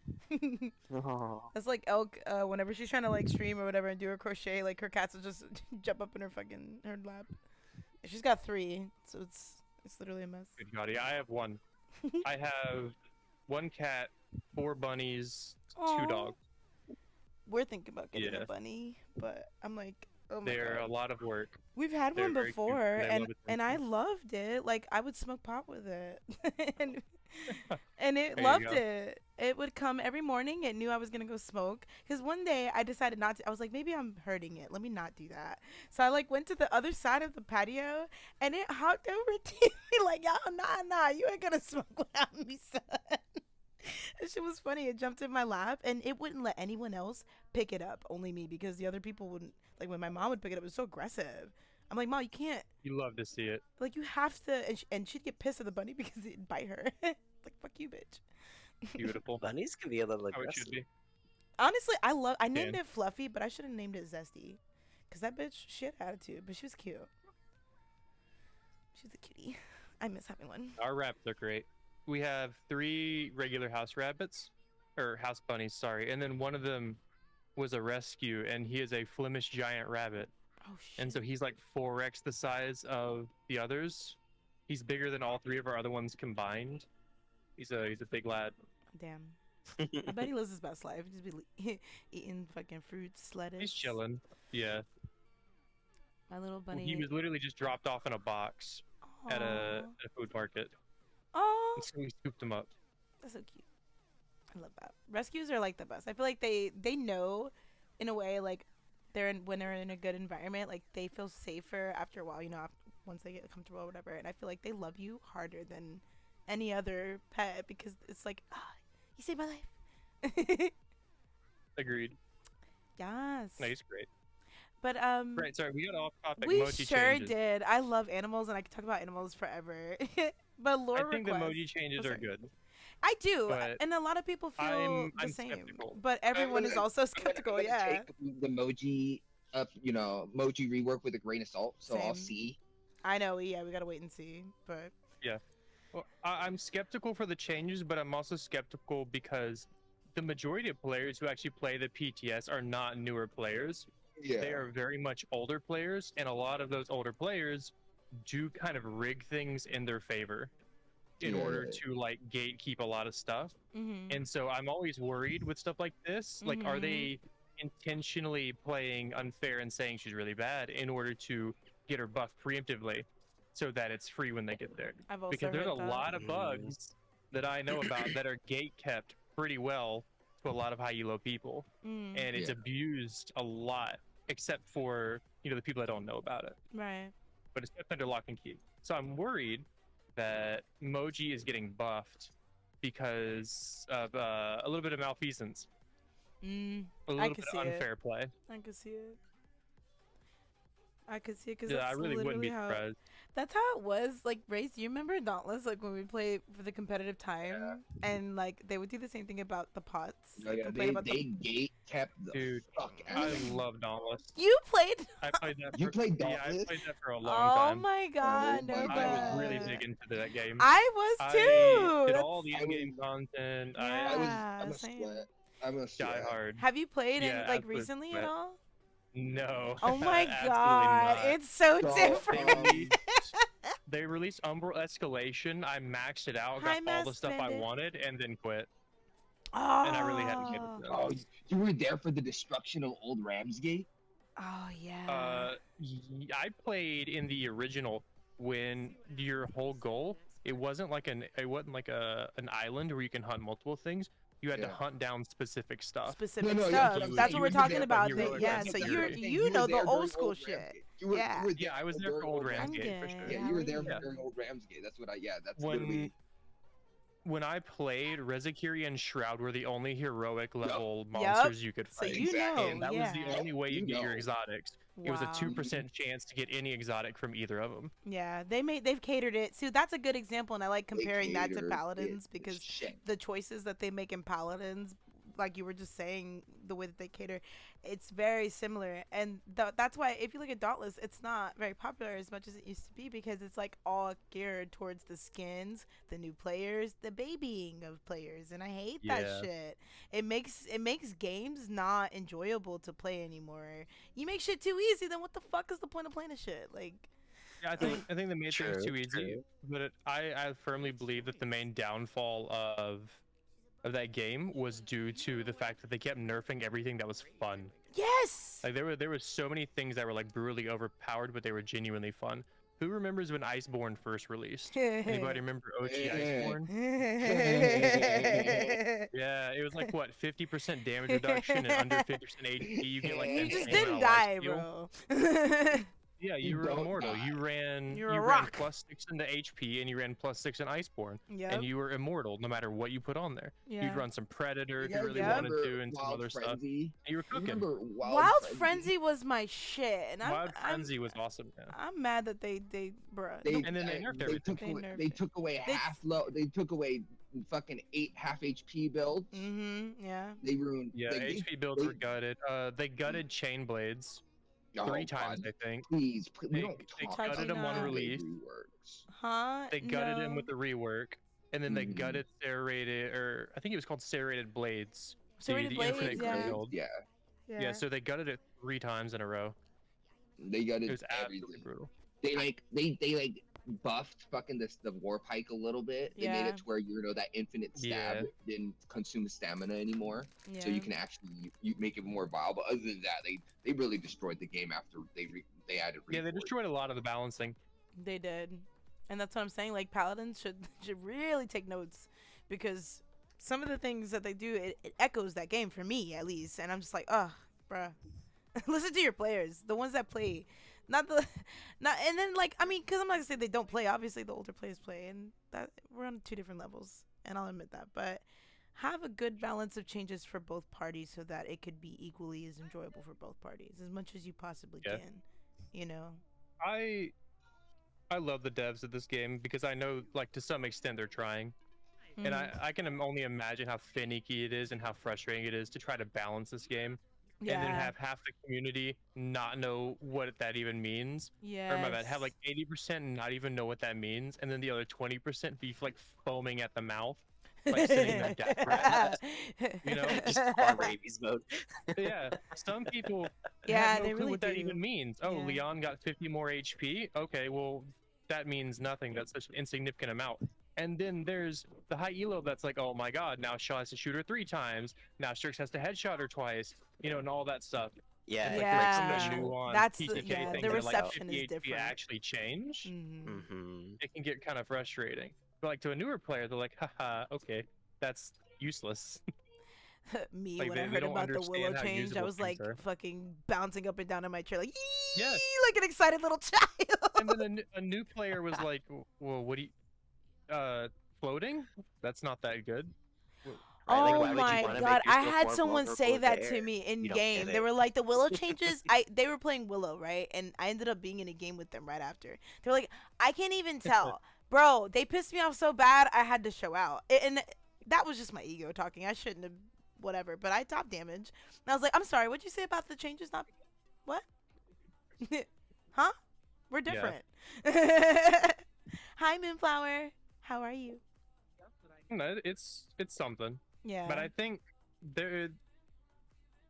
Oh. That's like Elk, whenever she's trying to like stream or whatever and do her crochet, like her cats will just jump up in her lap. She's got 3, so it's literally a mess. Good God, yeah, I have one. I have 1 cat, 4 bunnies, 2 Aw. dogs. We're thinking about getting Yeah. a bunny, but I'm like, oh my They're god. a lot of work. We've had they're one very cute, before, and I love and I attention. loved it. Like I would smoke pot with it, and it There you loved go. it. It would come every morning. It knew I was gonna go smoke. Cause one day I decided not to. I was like, maybe I'm hurting it. Let me not do that. So I like went to the other side of the patio, and it hopped over to me like, yo, nah, you ain't gonna smoke without me, son. That shit was funny. It jumped in my lap, and it wouldn't let anyone else pick it up. Only me, because the other people wouldn't. Like when my mom would pick it up, it was so aggressive. I'm like, Mom, you can't. You love to see it. Like you have to, and she'd get pissed at the bunny because it'd bite her. Like fuck you, bitch. Beautiful. Bunnies can be a little How it should aggressive. be. Honestly, I named Dan. it Fluffy, but I should have named it Zesty, cause that bitch she had attitude, but she was cute. She's a kitty. I miss having one. Our rabbits are great. We have 3 regular house rabbits, or house bunnies, sorry, and then one of them was a rescue, and he is a Flemish giant rabbit, Oh shit. and so he's like 4x the size of the others. He's bigger than all 3 of our other ones combined. He's a big lad. Damn. I bet he lives his best life. Just be eating fucking fruits, lettuce. He's chilling. Yeah. My little bunny. He was literally just dropped off in a box at a food market, Oh, and so we scooped him up. that's so cute. I love that. Rescues are like the best. I feel like they know, in a way, like when they're in a good environment, like they feel safer after a while. Once they get comfortable or whatever. And I feel like they love you harder than any other pet because it's like, you saved my life. Agreed. Yes. No, he's great. But Right, sorry, we got off topic. we Moji sure changes. did. I love animals and I could talk about animals forever. But lore I think the requests. Moji changes Oh, are sorry. good. I do, But and a lot of people feel the I'm same. skeptical. But everyone is also skeptical. I'm gonna Yeah. take the Moji Moji rework with a grain of salt. So I'll Same. see. I know. Yeah, we gotta wait and see. But Yeah. Well, I'm skeptical for the changes, but I'm also skeptical because the majority of players who actually play the PTS are not newer players. Yeah. They are very much older players, and a lot of those older players do kind of rig things in their favor in order to like gatekeep a lot of stuff. And so I'm always worried with stuff like this. Like, are they intentionally playing unfair and saying she's really bad in order to get her buffed preemptively so that it's free when they get there? I've also Because there's heard a that. lot of bugs that I know about that are gate kept pretty well to a lot of high elo people, and it's abused a lot, except for the people that don't know about it. Right. But it's kept under lock and key. So I'm worried that Moji is getting buffed because of a little bit of malfeasance, a little bit of unfair play. I can see it. I could see it because Yeah, I really wouldn't be how surprised. that's how it was. Like, Race, do you remember Dauntless? Like, when we played for the competitive time, and like they would do the same thing about the pots. Yeah, they gate kept the fuck out I of me. love Dauntless. You played. I played that. You played Yeah, Dauntless? I played that for a long Oh time. my god, Oh no my bad. I was really big into that game. I was too. I did That's- all the in-game content. I'm a same. sweat. I'm a Die sweat. hard. Have you played Yeah, in like absolute recently sweat. at all? No. Oh my Absolutely god, not. it's so Don't, different. They released Umbral Escalation. I maxed it out, Hi, got all the Mass stuff I Bandit. wanted, and then quit. Oh. And I really had to get it done. Oh, you were there for the destruction of Old Ramsgate? Oh yeah. I played in the original when your whole goal it wasn't like an island where you can hunt multiple things. You had to hunt down specific stuff. Specific No, stuff. yeah, That's you what were we're talking there, about. you were That- there yeah. for So the you're Ramsgate. you know the there old during school Old shit. Ramsgate. Yeah. Yeah, I was there for Old Ramsgate for sure. Yeah, you were there Yeah. during Old Ramsgate. That's what that's When literally. when I played, Rezakiri and Shroud were the only heroic level monsters you could So fight. you know, And that was the only way you You get your know. exotics. It was a Wow. 2% chance to get any exotic from either of them. Yeah, they've catered it. See, that's a good example, and I like comparing that to catered Paladins it because shit. the choices that they make in Paladins, like you were just saying, the way that they cater, it's very similar. And that's why if you look at Dauntless, it's not very popular as much as it used to be because it's like all geared towards the skins, the new players, the babying of players, and I hate that shit. It makes games not enjoyable to play anymore. You make shit too easy, then what the fuck is the point of playing this shit? Like, Yeah, I think they made things True, too easy. true. But I firmly believe that the main downfall of that game was due to the fact that they kept nerfing everything that was fun. yes. Like there were so many things that were like brutally overpowered, but they were genuinely fun. Who remembers when Iceborne first released? Anybody remember OG Iceborne? Yeah, it was like what 50% damage reduction and under 50% HP. You get like You an just insane didn't amount of life die, steal. bro. Yeah, you You were don't immortal. die. You ran You're a ran rock. +6 in the HP and you ran +6 in Iceborne. Yep. And you were immortal no matter what you put on there. Yeah. You'd run some Predator if You you guys really Yep. wanted remember to and some Wild other stuff. Frenzy? And you were You cooking. remember Wild Frenzy was my shit, and Wild Frenzy was awesome. Yeah. I'm mad that they bruh. And then they nerfed everything. They took away They- half low. They took away fucking 8 half HP builds. Yeah. They ruined. Yeah, they, HP builds they- were gutted. They gutted Chain Blades Oh, 3 times, God, I think. Please, we They- don't they talk gutted about him on the release. reworks. Huh? They gutted him No. with the rework, and then they Mhm. gutted serrated, or I think it was called serrated blades. Serrated the Blades, infinite yeah. grip build. Yeah, Yeah, so they gutted it 3 times in a row. they got It it. was absolutely Everything. brutal. They buffed fucking the war pike a little bit. They made Yeah. it to where that infinite stab didn't consume stamina anymore, Yeah. so you can actually you make it more viable. Other than that, they really destroyed the game after they added. Yeah, they rewards. destroyed a lot of the balancing. They did, and that's what I'm saying. Like Paladins should really take notes because some of the things that they do it echoes that game for me at least, and I'm just like, ugh, bruh. Listen to your players, the ones that play. And then like I mean, because I'm not gonna say they don't play. Obviously, the older players play, and that we're on 2 different levels, and I'll admit that. But have a good balance of changes for both parties so that it could be equally as enjoyable for both parties as much as you possibly can. You know. I love the devs of this game because I know, like, to some extent they're trying. And Mhm. I can only imagine how finicky it is and how frustrating it is to try to balance this game and then Yeah. have half the community not know what that even means. Or my bad, have Yes. like 80% not even know what that means, and then the other 20% be like foaming at the mouth, like sending their death threats. You know, Just farm rabies mode. yeah. Some people have Yeah, no they clue really what that do. even means. Oh, Yeah. Leon got 50 more HP. Okay, well that means nothing. That's such an insignificant amount. And then there's the high elo that's like, oh my god, now Shaw has to shoot her 3 times. Now Strix has to headshot her twice. You know, and all that stuff. Yeah, It's it like there's breaks some of the Yeah. threshold. nuanced That's the PTK the things that like reception 50 is HP different. actually change. Mhm. Mm-hmm. It can get kind of frustrating. But like to a newer player, they're like, haha, okay, that's useless. Me, Like when I they heard don't about the Willow understand how change, I usable was things like are. fucking bouncing up and down in my chair, like Yeah. "Yee!" like an excited little child. And then a new player was like, well, what do you, floating? That's not that good. Right, like Oh why would you my want to god, make I yourself had more someone vulnerable say in the that to air? me in You don't get game. They it. were like, the Willow changes. They were playing Willow, right? And I ended up being in a game with them right after. They're like, I can't even tell, bro. They pissed me off so bad, I had to show out, and that was just my ego talking. I shouldn't have, whatever. But I top damage, and I was like, I'm sorry. What'd you say about the changes? Not what? Huh? We're Yeah. different. Hi, Moonflower. How are you? No, it's something. Yeah. But I think there,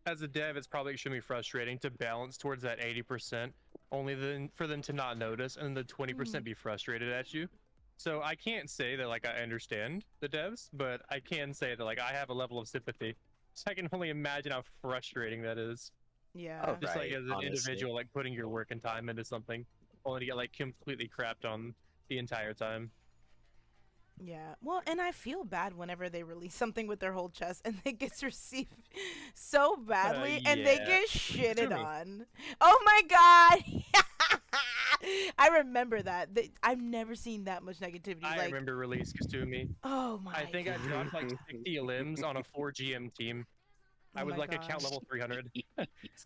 as a dev, it's probably extremely frustrating to balance towards that 80%, only then for them to not notice, and the 20% be frustrated at you. So I can't say that like I understand the devs, but I can say that like I have a level of sympathy. So I can only imagine how frustrating that is. Yeah. Oh, Just like right, as an honestly. individual, like putting your work and time into something, only to get like completely crapped on the entire time. Yeah. Well, and I feel bad whenever they release something with their whole chest and it gets received so badly and they Yeah. get shitted Kasumi. on. Oh my god. I remember that. I've never seen that much negativity. I like, remember release Kasumi. oh my I think I god. dropped like 60 limbs on a 4 GM team. I Oh was my like account gosh. level 300.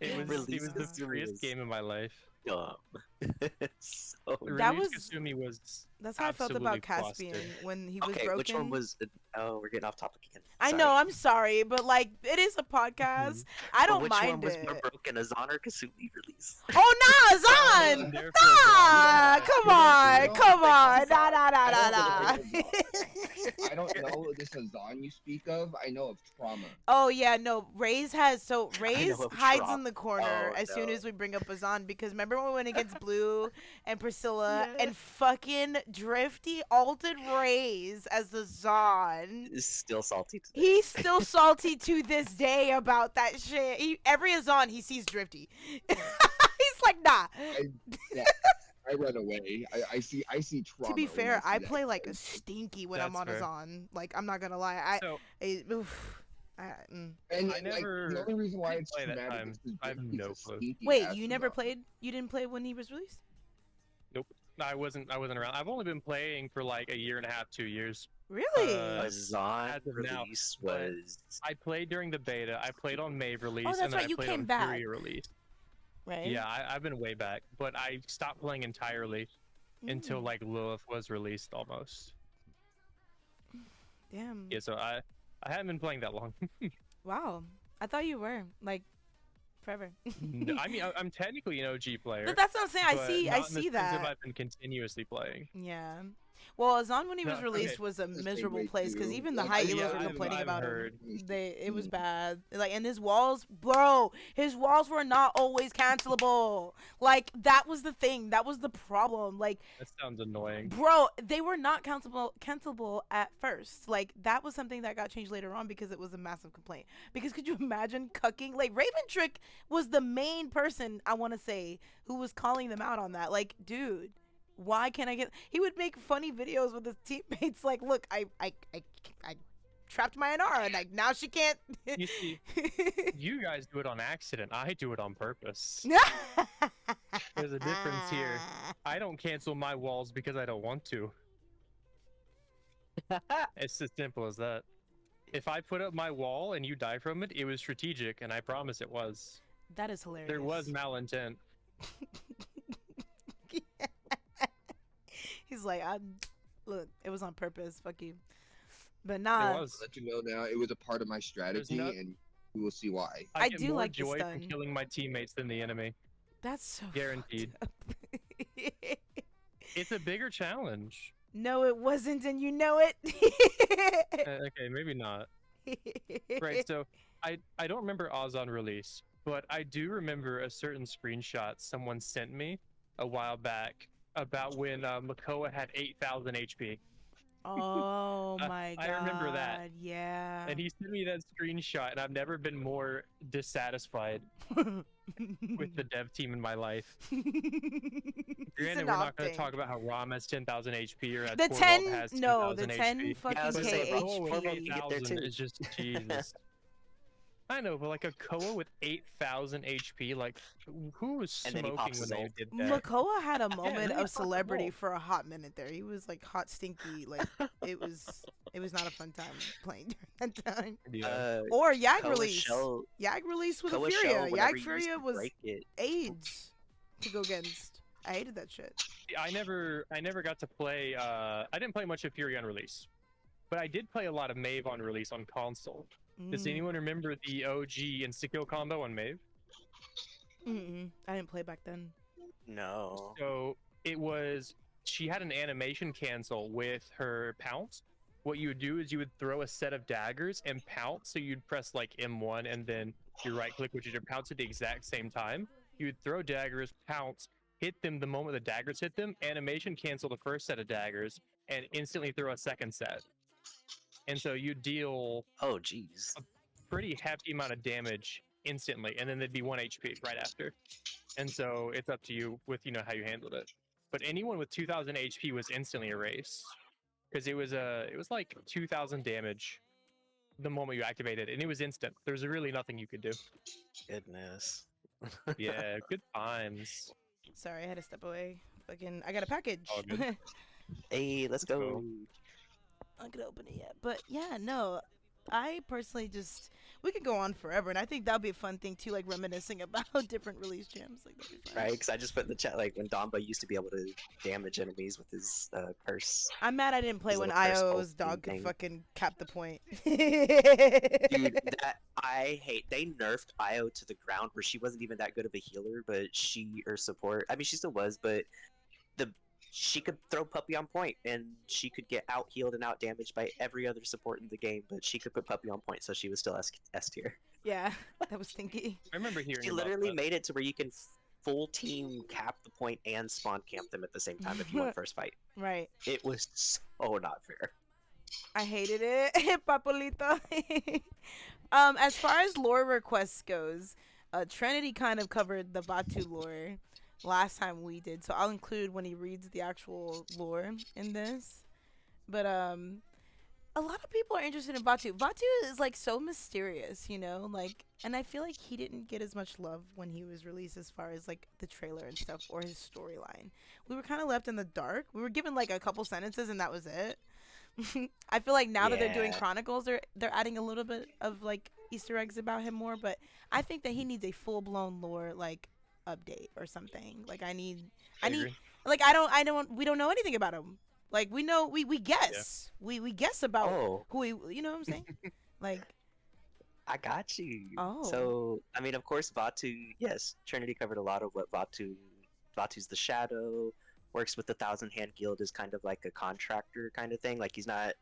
It was Release the Kasumi freest was game of my life. dumb. So That Release was- Kasumi was That's how I felt absolutely about Caspian busted. when he was okay, broken. which one was? Oh, we're getting off topic again. I Sorry. know, I'm sorry, but like it is a podcast. I But don't which mind one was it. more broken, Azan or Kasumi release? Oh nah, Zan! There for Nah, Azan. come We on, don't come on. think Nah, Azan. nah, nah, I nah, don't nah. think I don't know this Azan you speak of. I know of Trauma. Oh yeah, no. Raze has so I Raze know of hides Trop. in the corner Oh, as soon no. as we bring up Azan because remember when we went against Blue and Priscilla Yeah. and fucking Drifty alted Raze as the Zon. Is still salty today. He's still salty to this day about that shit. Every Azan he sees Drifty. He's like, nah. I run away. I see Trauma. To be when fair, see I that play like a kid. stinky when I'm That's on fair. Azan. Like I'm not gonna lie. So And I like, never the only reason why it's play that traumatic time. is because I have Drifty's no a clue. sneaky Wait, ass you never Azan. played? You didn't play when he was released? I wasn't around. I've only been playing for like a year and a half, 2 years. Really? Azan as of now, release but was I played during the beta. I played on Mave release, Oh, that's and then right, I you played came on back. Fury release. right? Yeah, I've been way back, but I stopped playing entirely until Mm, like Lilith was released almost. damn. Yeah, so I haven't been playing that long. Wow. I thought you were like forever. No, I mean, I'm technically an OG player. But that's what I'm saying. I but see not in the sense of that. I've been continuously playing. Yeah. Well, Azan when he was No, released okay. was a The same miserable way place because too. even the Like, high I- elos yeah, were I've- complaining I've about heard. him. It was Mm. bad. Like, and his walls, bro, his walls were not always cancelable. Like that was the thing. That was the problem. Like, That sounds annoying. bro, they were not cancelable at first. Like that was something that got changed later on because it was a massive complaint. Because could you imagine cucking? Like Raven Trick was the main person I want to say who was calling them out on that. Like, dude, why can't I get? He would make funny videos with his teammates. Like, look, I trapped my NR and like now she can't. You see, you guys do it on accident. I do it on purpose. There's a difference here. I don't cancel my walls because I don't want to. It's as simple as that. If I put up my wall and you die from it, it was strategic, and I promise it was. That is hilarious. There was malintent. He's like, look, it was on purpose. Fuck you. But It nah, I'll was. let you know now. It was a part of my strategy, not- and you will see why. I I get do more like the joy from stun. killing my teammates than the enemy. that's so Guaranteed. fucked up. It's a bigger challenge. No, it wasn't, and you know it. Okay, maybe not. Right, so I don't remember Oz on release, but I do remember a certain screenshot someone sent me a while back about when Makoa had 8,000 HP. Oh my god. I remember that. Yeah. And he sent me that screenshot, and I've never been more dissatisfied with the dev team in my life. Granted, we're not going to talk about how Rom has 10,000 HP or that the Torvald 10 has 2,000 no, the 10 HP. fucking Yeah, I was gonna say, K bro, HP. Torvald can get there 8,000 too. is just Jesus. I know, but like a Koa with 8,000 HP, like who was And then he smoking pops when his they ult. did that? Makoa had a moment then he of popped the celebrity ult. for a hot minute there. He was like hot stinky, like it was not a fun time playing during that time. Yeah. Or Yag Koa release. Shell, Yag release with a Koa Furia. Shell, whenever Yag you used Furia to was break it, AIDS to go against. I hated that shit. I never got to play. I didn't play much of Fury on release, but I did play a lot of Mave on release on console. Does Mm. anyone remember the OG insta-kill combo on Mave? Mm-mm. I didn't play back then. no. So it was, she had an animation cancel with her pounce. What you would do is you would throw a set of daggers and pounce. So you'd press like M1 and then your right click, which is your pounce at the exact same time. You would throw daggers, pounce, hit them the moment the daggers hit them, animation cancel the first set of daggers, and instantly throw a second set. And so you deal Oh, jeez. pretty hefty amount of damage instantly, and then there'd be 1 HP right after. And so it's up to you with how you handled it. But anyone with 2,000 HP was instantly erased because it was like 2,000 damage the moment you activated it, and it was instant. There was really nothing you could do. Goodness. Yeah, good times. Sorry, I had to step away. Fucking, I got a package. All good. Hey, let's go. go. I'm not gonna open it yet, but yeah, no. I personally we could go on forever, and I think that'd be a fun thing too, like reminiscing about different release jams. Like that'd be fun. Right, because I just put in the chat like when Damba used to be able to damage enemies with his curse. I'm mad I didn't play His when little curse IO's ulti dog could thing. fucking cap the point. Dude, that I hate. They nerfed Io to the ground where she wasn't even that good of a healer, but her support. I mean, she still was, but she could throw Puppy on point, and she could get out healed and out damaged by every other support in the game. But she could put Puppy on point, so she was still S tier. Yeah, that was stinky. I remember hearing She about literally that. made it to where you can full team cap the point and spawn camp them at the same time if you won first fight. Right. It was so not fair. I hated it, Papolito. As far as lore requests goes, Trinity kind of covered the Batu lore last time we did, so I'll include when he reads the actual lore in this. But a lot of people are interested in Batu. Batu is like so mysterious, like, and I feel like he didn't get as much love when he was released as far as like the trailer and stuff or his storyline. We were kind of left in the dark. We were given like a couple sentences and that was it. I feel like now that they're doing Yeah. Chronicles, they're adding a little bit of like Easter eggs about him more, but I think that he needs a full blown lore like update or something. Like I need agree. like we don't know anything about him. Like we know we guess. We guess about Oh, who he, you know what I'm saying? Like I got you. Oh. So, I mean, of course, Vatu, yes, Trinity covered a lot of what Vatu's the Shadow, works with the Thousand Hand Guild is kind of like a contractor kind of thing. Like, he's not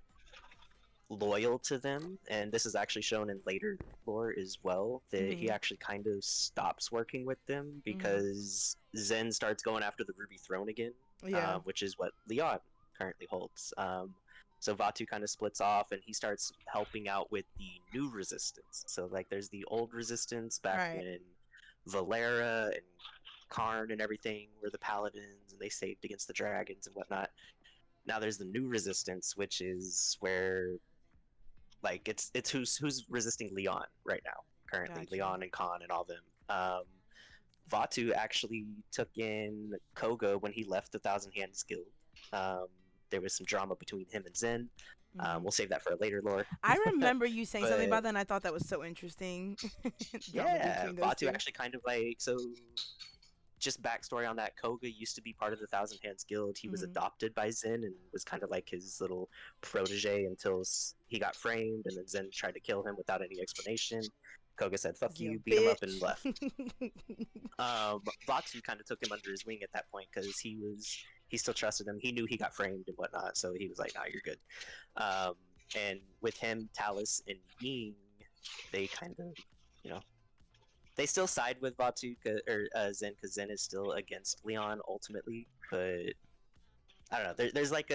loyal to them, and this is actually shown in later lore as well, that he Mhm. actually kind of stops working with them because Zen starts going after the Ruby Throne again, yeah. which is what Leon currently holds. So Vatu kind of splits off, and he starts helping out with the new resistance. So like, there's the old resistance back Right. when Valera and Karn and everything were the Paladins, and they saved against the dragons and whatnot. Now there's the new resistance, which is where, like, it's who's resisting Leon right now currently. Gotcha. Leon and Khan and all them. Vatu actually took in Koga when he left the Thousand Hands Guild. There was some drama between him and Zen. Mhm. We'll save that for a later lore. I remember you saying something but- about that, and I thought that was so interesting. Drama Yeah, between those Vatu two. actually kind of like, so just backstory on that, Koga used to be part of the Thousand Hands Guild. He was adopted by Zen and was kind of like his little protege until he got framed, and then Zen tried to kill him without any explanation. Koga said, fuck you, beat him up, and left. Batu kind of took him under his wing at that point because he still trusted him. He knew he got framed and whatnot, so he was like, nah, you're good. And with him, Talus, and Ying, they kind of, you know, they still side with Batu or Zen because Zen is still against Leon ultimately, but I don't know. There's like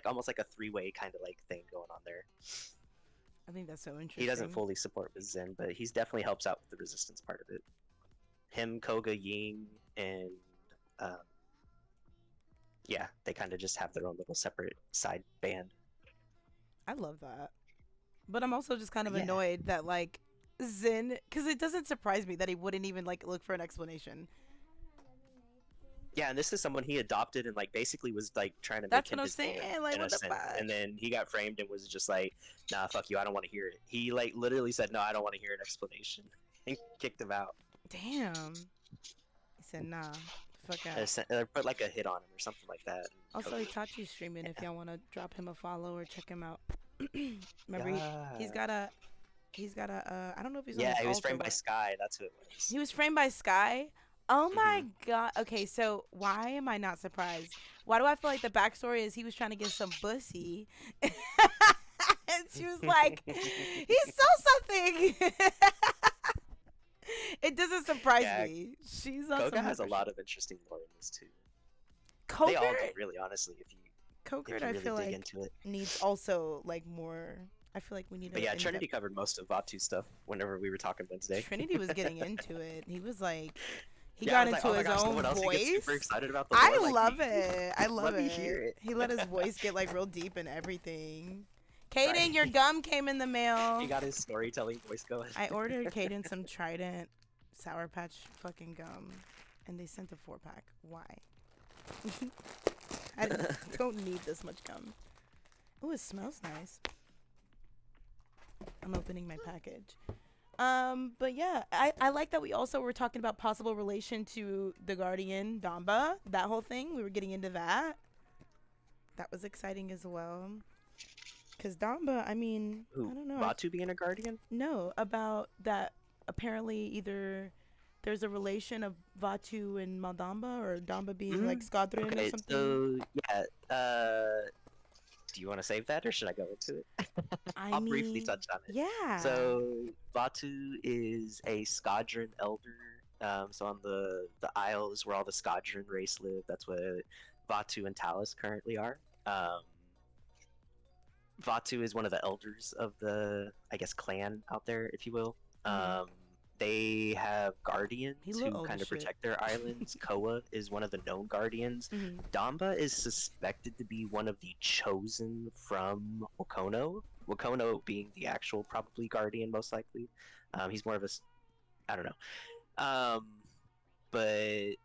almost like a three-way kind of like thing going on there. I think that's so interesting. He doesn't fully support with Zen, but he's definitely helps out with the resistance part of it. Him, Koga, Ying, and yeah, they kind of just have their own little separate side band. I love that, but I'm also just kind of annoyed that like Zen, because it doesn't surprise me that he wouldn't even like look for an explanation. Yeah, and this is someone he adopted and like basically was like trying to make That's him what I'm his saying. man, Like, in what a the sense. fuck? And then he got framed and was just like, nah, fuck you, I don't want to hear it. He like literally said, no, I don't want to hear an explanation, and kicked him out. Damn. He said, nah, fuck out. Or put like a hit on him or something like that. Also, Itachi's streaming if y'all want to drop him a follow or check him out. Remember, he's got a I don't know if he's on his he was altar, framed by but Sky, that's who it was. he was framed by Sky. Oh my god. Okay, so why am I not surprised? Why do I feel like the backstory is he was trying to get some pussy? And she was like, he saw something. It doesn't surprise me. She's on Koga some has a hyper lot shit. of interesting lore in this too. Когert, They all do, really, honestly, if you Когert, really I feel dig like into it. needs also like more. I feel like we need. But yeah, Trinity covered most of Vatu's stuff whenever we were talking Wednesday. Trinity was getting into it. He was like, he Yeah, got I was into like, oh my his gosh, own someone else who gets voice. super excited about the lore I like love me. it. I love Let it. me hear it. He let his voice get like real deep and everything. Kaden, your gum came in the mail. He got his storytelling voice going. I ordered Kaden some Trident Sour Patch fucking gum, and they sent a 4-pack. Why? I don't need this much gum. Oh, it smells nice. I'm opening my package. But yeah, I like that we also were talking about possible relation to the Guardian, Damba, that whole thing. We were getting into that. That was exciting as well. Because Damba, I mean, I don't know. Vatu being a guardian? No, about that apparently either there's a relation of Vatu and Maldamba, or Damba being like Skadrin or something. So, yeah, do you want to save that, or should I go into it? I'll briefly touch on it. Yeah. So, Vatu is a Skadrin elder. So on the Isles where all the Skadrin race live, that's where Vatu and Talus currently are. Vatu is one of the elders of the, I guess, clan out there, if you will. They have guardians who kind of protect their islands. Koa is one of the known guardians. Damba is suspected to be one of the chosen from Wakono. Wakono being the actual probably guardian, most likely. He's more of a, I don't know. But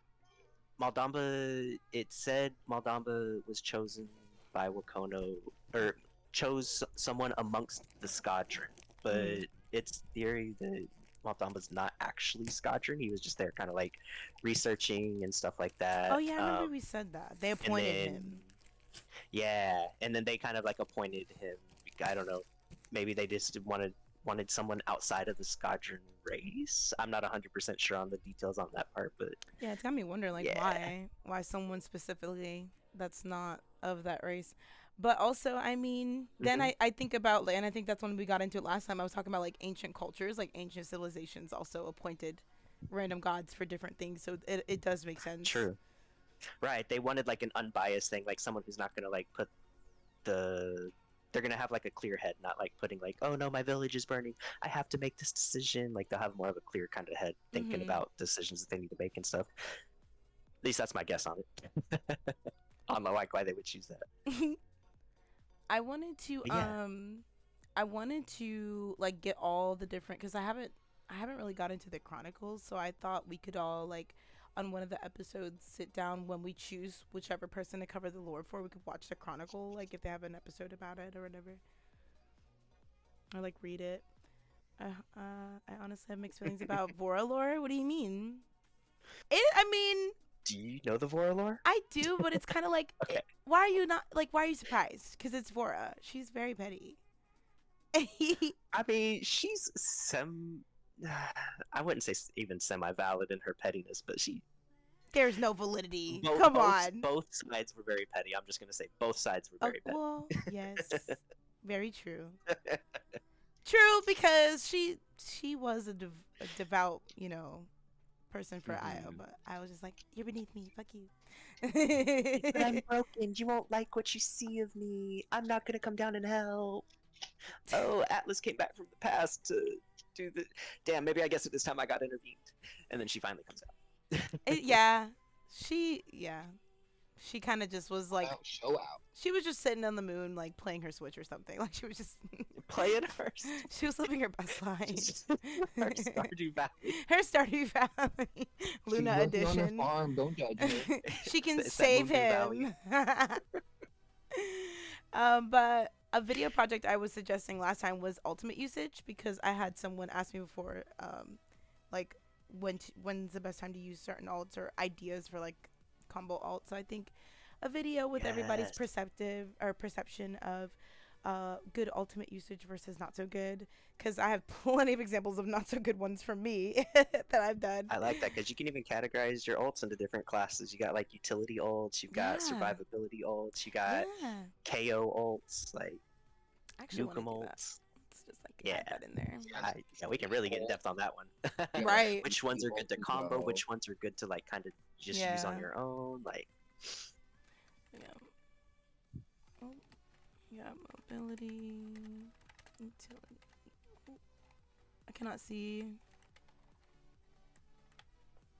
Maldamba, it said Maldamba was chosen by Wakono, or chose someone amongst the Skadron. But it's theory that Maldamba's not actually Skadron. He was just there kind of like researching and stuff like that. Oh yeah, I remember we said that. They appointed him. Yeah, and then they kind of like appointed him. I don't know. Maybe they just wanted someone outside of the Skadron race. I'm not 100% sure on the details on that part, but yeah, it's got me wondering like why someone specifically that's not of that race. But also, I mean, then I think about, and I think that's when we got into it last time. I was talking about like ancient cultures, like ancient civilizations also appointed random gods for different things. So it does make sense. True. Right. They wanted like an unbiased thing, like someone who's not going to like put they're going to have like a clear head, not like putting like, oh no, my village is burning, I have to make this decision. Like they'll have more of a clear kind of head thinking about decisions that they need to make and stuff. At least that's my guess on it. I don't know like why they would choose that. I wanted to like get all the different, because I haven't really got into the chronicles, so I thought we could all like on one of the episodes sit down when we choose whichever person to cover the lore for. We could watch the chronicle, like if they have an episode about it or whatever, or like read it. I honestly have mixed feelings about Vora lore. What do you mean? I mean, Do you know the Vora lore? I do, but it's kind of like, Okay. why are you not like? Why are you surprised? Because it's Vora. She's very petty. I mean, she's I wouldn't say even semi-valid in her pettiness, but There's no validity. Come on. both sides were very petty. I'm just gonna say both sides were very petty. Well, yes, very true. True, because she was a devout, person for Io, but I was just like, you're beneath me. Fuck you. But I'm broken. You won't like what you see of me. I'm not gonna come down and help. Oh, Atlas came back from the past to do the. Damn, maybe I guess at this time I got intervened, and then she finally comes out. Yeah, she kind of just was like, Show out. she was just sitting on the moon, like playing her Switch or something. Like she was just Playing hers. she was living her best life. Her Stardew Valley. Her Stardew Valley, Luna She's working on her edition. farm. Don't judge her. She can It's that save Moji him. But a video project I was suggesting last time was ultimate usage, because I had someone ask me before, like when's the best time to use certain alts or ideas for like combo alts. So I think a video with everybody's perception of good ultimate usage versus not so good, because I have plenty of examples of not so good ones from me that I've done. I like that because you can even categorize your ults into different classes. You got like utility ults, you've got survivability ults, you got KO ults, like Nukem ults. It's just like add that in there. Yeah, we can really get in depth on that one. Right. Which ones are good to combo? Which ones are good to like kind of just use on your own? Like. Yeah, mobility, utility. I cannot see.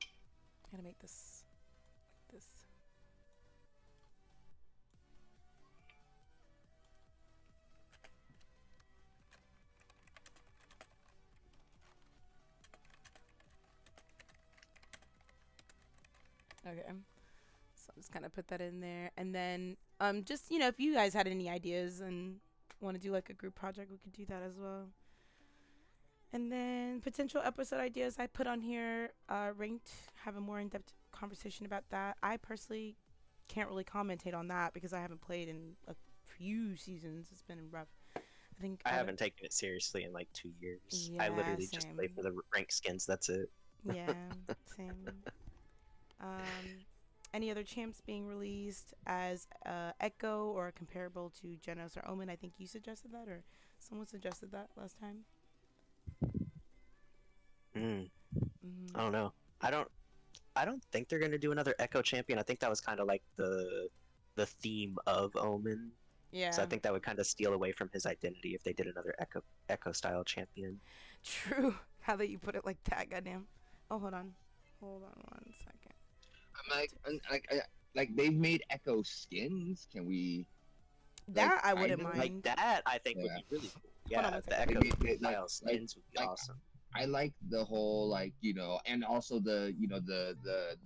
I gotta make this like this. Okay. So I'm just gonna put that in there, and then just if you guys had any ideas and want to do like a group project, we could do that as well. And then potential episode ideas I put on here, ranked, have a more in-depth conversation about that. I personally can't really commentate on that because I haven't played in a few seasons. It's been rough. I haven't taken it seriously in like 2 years. Yeah, I literally just play for the rank skins. That's it. Yeah, same. Any other champs being released as Echo or comparable to Genos or Omen? I think you suggested that, or someone suggested that last time. I don't know. I don't think they're gonna do another Echo champion. I think that was kind of like the theme of Omen. Yeah. So I think that would kind of steal away from his identity if they did another Echo style champion. True. How that you put it like that, goddamn. Oh, hold on 1 second. I'm like they've made Echo skins. Can we? That I wouldn't mind. Like that, I think would be really cool. Yeah, the Echo style skins would be awesome. I like the whole and also the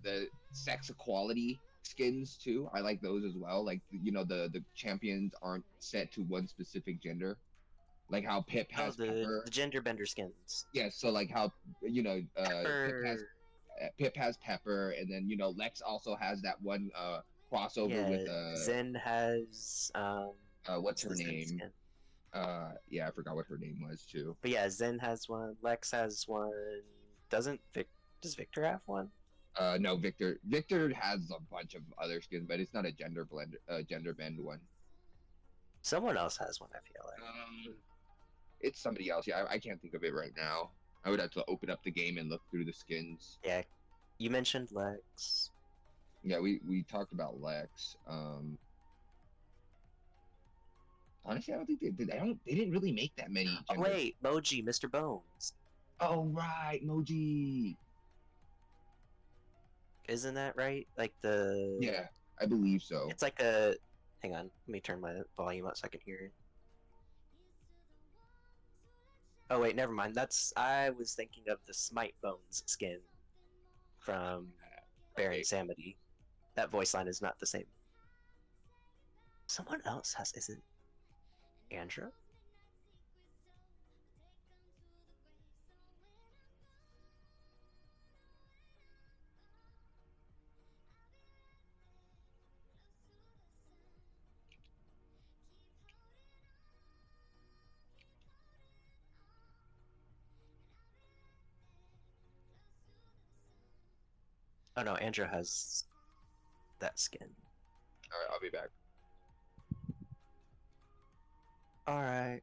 the sex equality skins too. I like those as well. Like the champions aren't set to one specific gender. Like how Pip has the gender bender skins. Yeah, so like how Pip has Pepper, and then Lex also has that one crossover with Zen has what's her name? Yeah, I forgot what her name was too. But yeah, Zen has one, Lex has one. Does Victor have one? No, Victor has a bunch of other skins, but it's not a gender bend one. Someone else has one, I feel like. It's somebody else. Yeah, I can't think of it right now. I would have to open up the game and look through the skins. Yeah, you mentioned Lex. Yeah, we talked about Lex. Honestly, I don't think they did. They didn't really make that many. Oh wait, Moji, Mr. Bones. Oh right, Moji. Isn't that right? Like the. Yeah, I believe so. It's like a. Hang on, let me turn my volume up so I can hear it. Oh wait, never mind. I was thinking of the Smite Bones skin from Baron Samedi. That voice line is not the same. Someone else has. Is it Andra? Oh no, Andrew has that skin. All right, I'll be back. All right.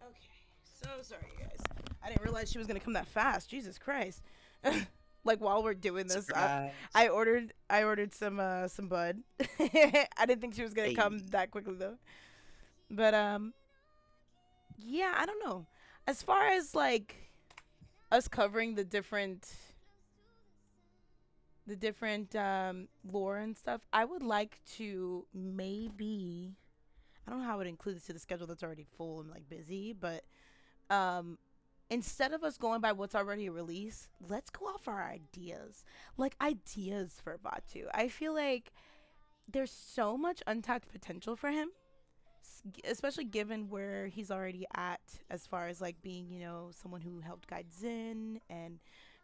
Okay, so sorry, you guys. I didn't realize she was gonna come that fast. Jesus Christ! Like while we're doing this, Surprise. I ordered some bud. I didn't think she was gonna Hey. come that quickly though. But yeah, I don't know. As far as like us covering the different lore and stuff, I would like to maybe, I don't know how I would include this to the schedule that's already full and like busy, but instead of us going by what's already released, let's go off our ideas. Like ideas for Batu. I feel like there's so much untapped potential for him, especially given where he's already at as far as like being, you know, someone who helped guide Zen and,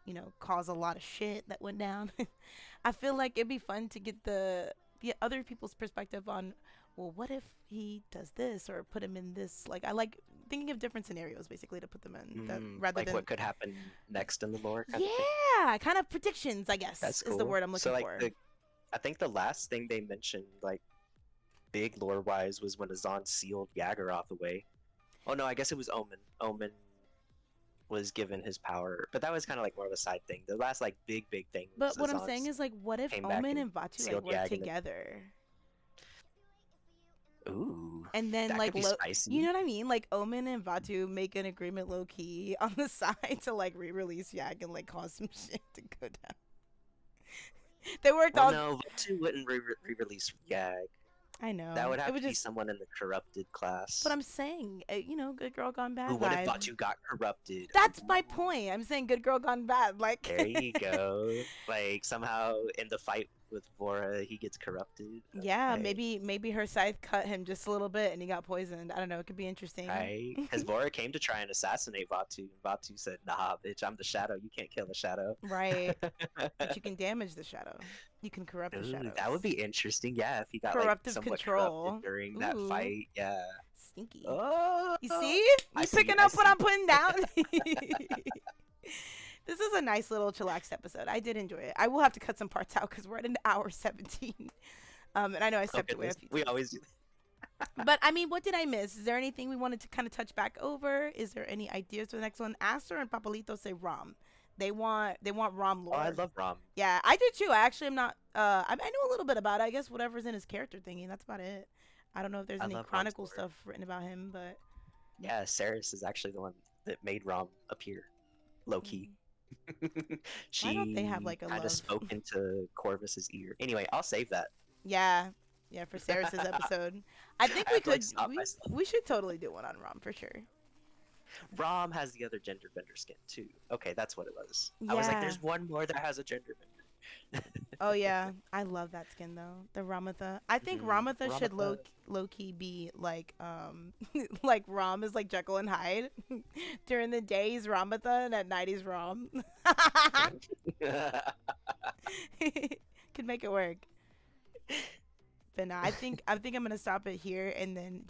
you know, caused a lot of shit that went down. I feel like it'd be fun to get the other people's perspective on, well, what if he does this or put him in this? Like, I like thinking of different scenarios basically to put them in, that, rather like than what could happen next in the lore. Kind of thing. yeah, kind of predictions, I guess. That's cool. Is the word I'm looking so, like, for. I think the last thing they mentioned, like, big lore wise, was when Azan sealed Yaggaroth away. Oh no, I guess it was Omen. Omen was given his power, but that was kind of like more of a side thing. The last like big thing. But what I'm saying is, like, what if came back Omen and and Batu like sealed work Yag and then- together? Ooh. And then that like could be spicy. you know what I mean? Like Omen and Batu make an agreement low key on the side to like re-release Yag and like cause some shit to go down. They worked Well, all. no, Batu wouldn't re-release Yag. I know. That would it have would to be just. someone in the corrupted class. But I'm saying, you know, good girl gone bad. Ooh, what if vibe. Batu got corrupted? That's my point. I'm saying good girl gone bad. Like. There you go. Like somehow in the fight with Vora, he gets corrupted. Yeah, Okay. maybe her scythe cut him just a little bit and he got poisoned. I don't know. It could be interesting. Right? Because Vora came to try and assassinate Vatu, and Vatu said, "Nah, bitch, I'm the Shadow. You can't kill the Shadow." Right. But you can damage the shadow. You can corrupt the Ooh, shadows. that would be interesting. Yeah, if he got like Corruptive somewhat control. corrupted during that Ooh. fight. Yeah. Stinky. Oh, You see? I You see, picking I up what see. I'm putting down? This is a nice little chillaxed episode. I did enjoy it. I will have to cut some parts out because we're at an hour 17. And I know I stepped away a few We times. always do. But I mean, what did I miss? Is there anything we wanted to kind of touch back over? Is there any ideas for the next one? Aster and Papalito say Rom. They want Rom Oh, lore. I love Rom. Yeah, I do too. I actually am not. I know a little bit about it. I guess whatever's in his character thingy. That's about it. I don't know if there's I any love Rom's chronicle lore. stuff written about him, but Yeah, Saris is actually the one that made Rom appear, low key. She Why don't they have, like, a kind love? of spoke into Corvus's ear. Anyway, I'll save that. yeah, for Saris's episode. I think I we have to, like, could. stop myself. We should totally do one on Rom for sure. Rom has the other gender bender skin too. Okay, that's what it was. I was like, Yeah. there's one more that has a gender bender. Oh yeah, I love that skin though. The Ramatha. I think Mhm. Ramatha should Ramatha. low key be like like Rom is like Jekyll and Hyde. During the day he's Ramatha and at night he's Rom. Could make it work. But no, I think I'm gonna stop it here and then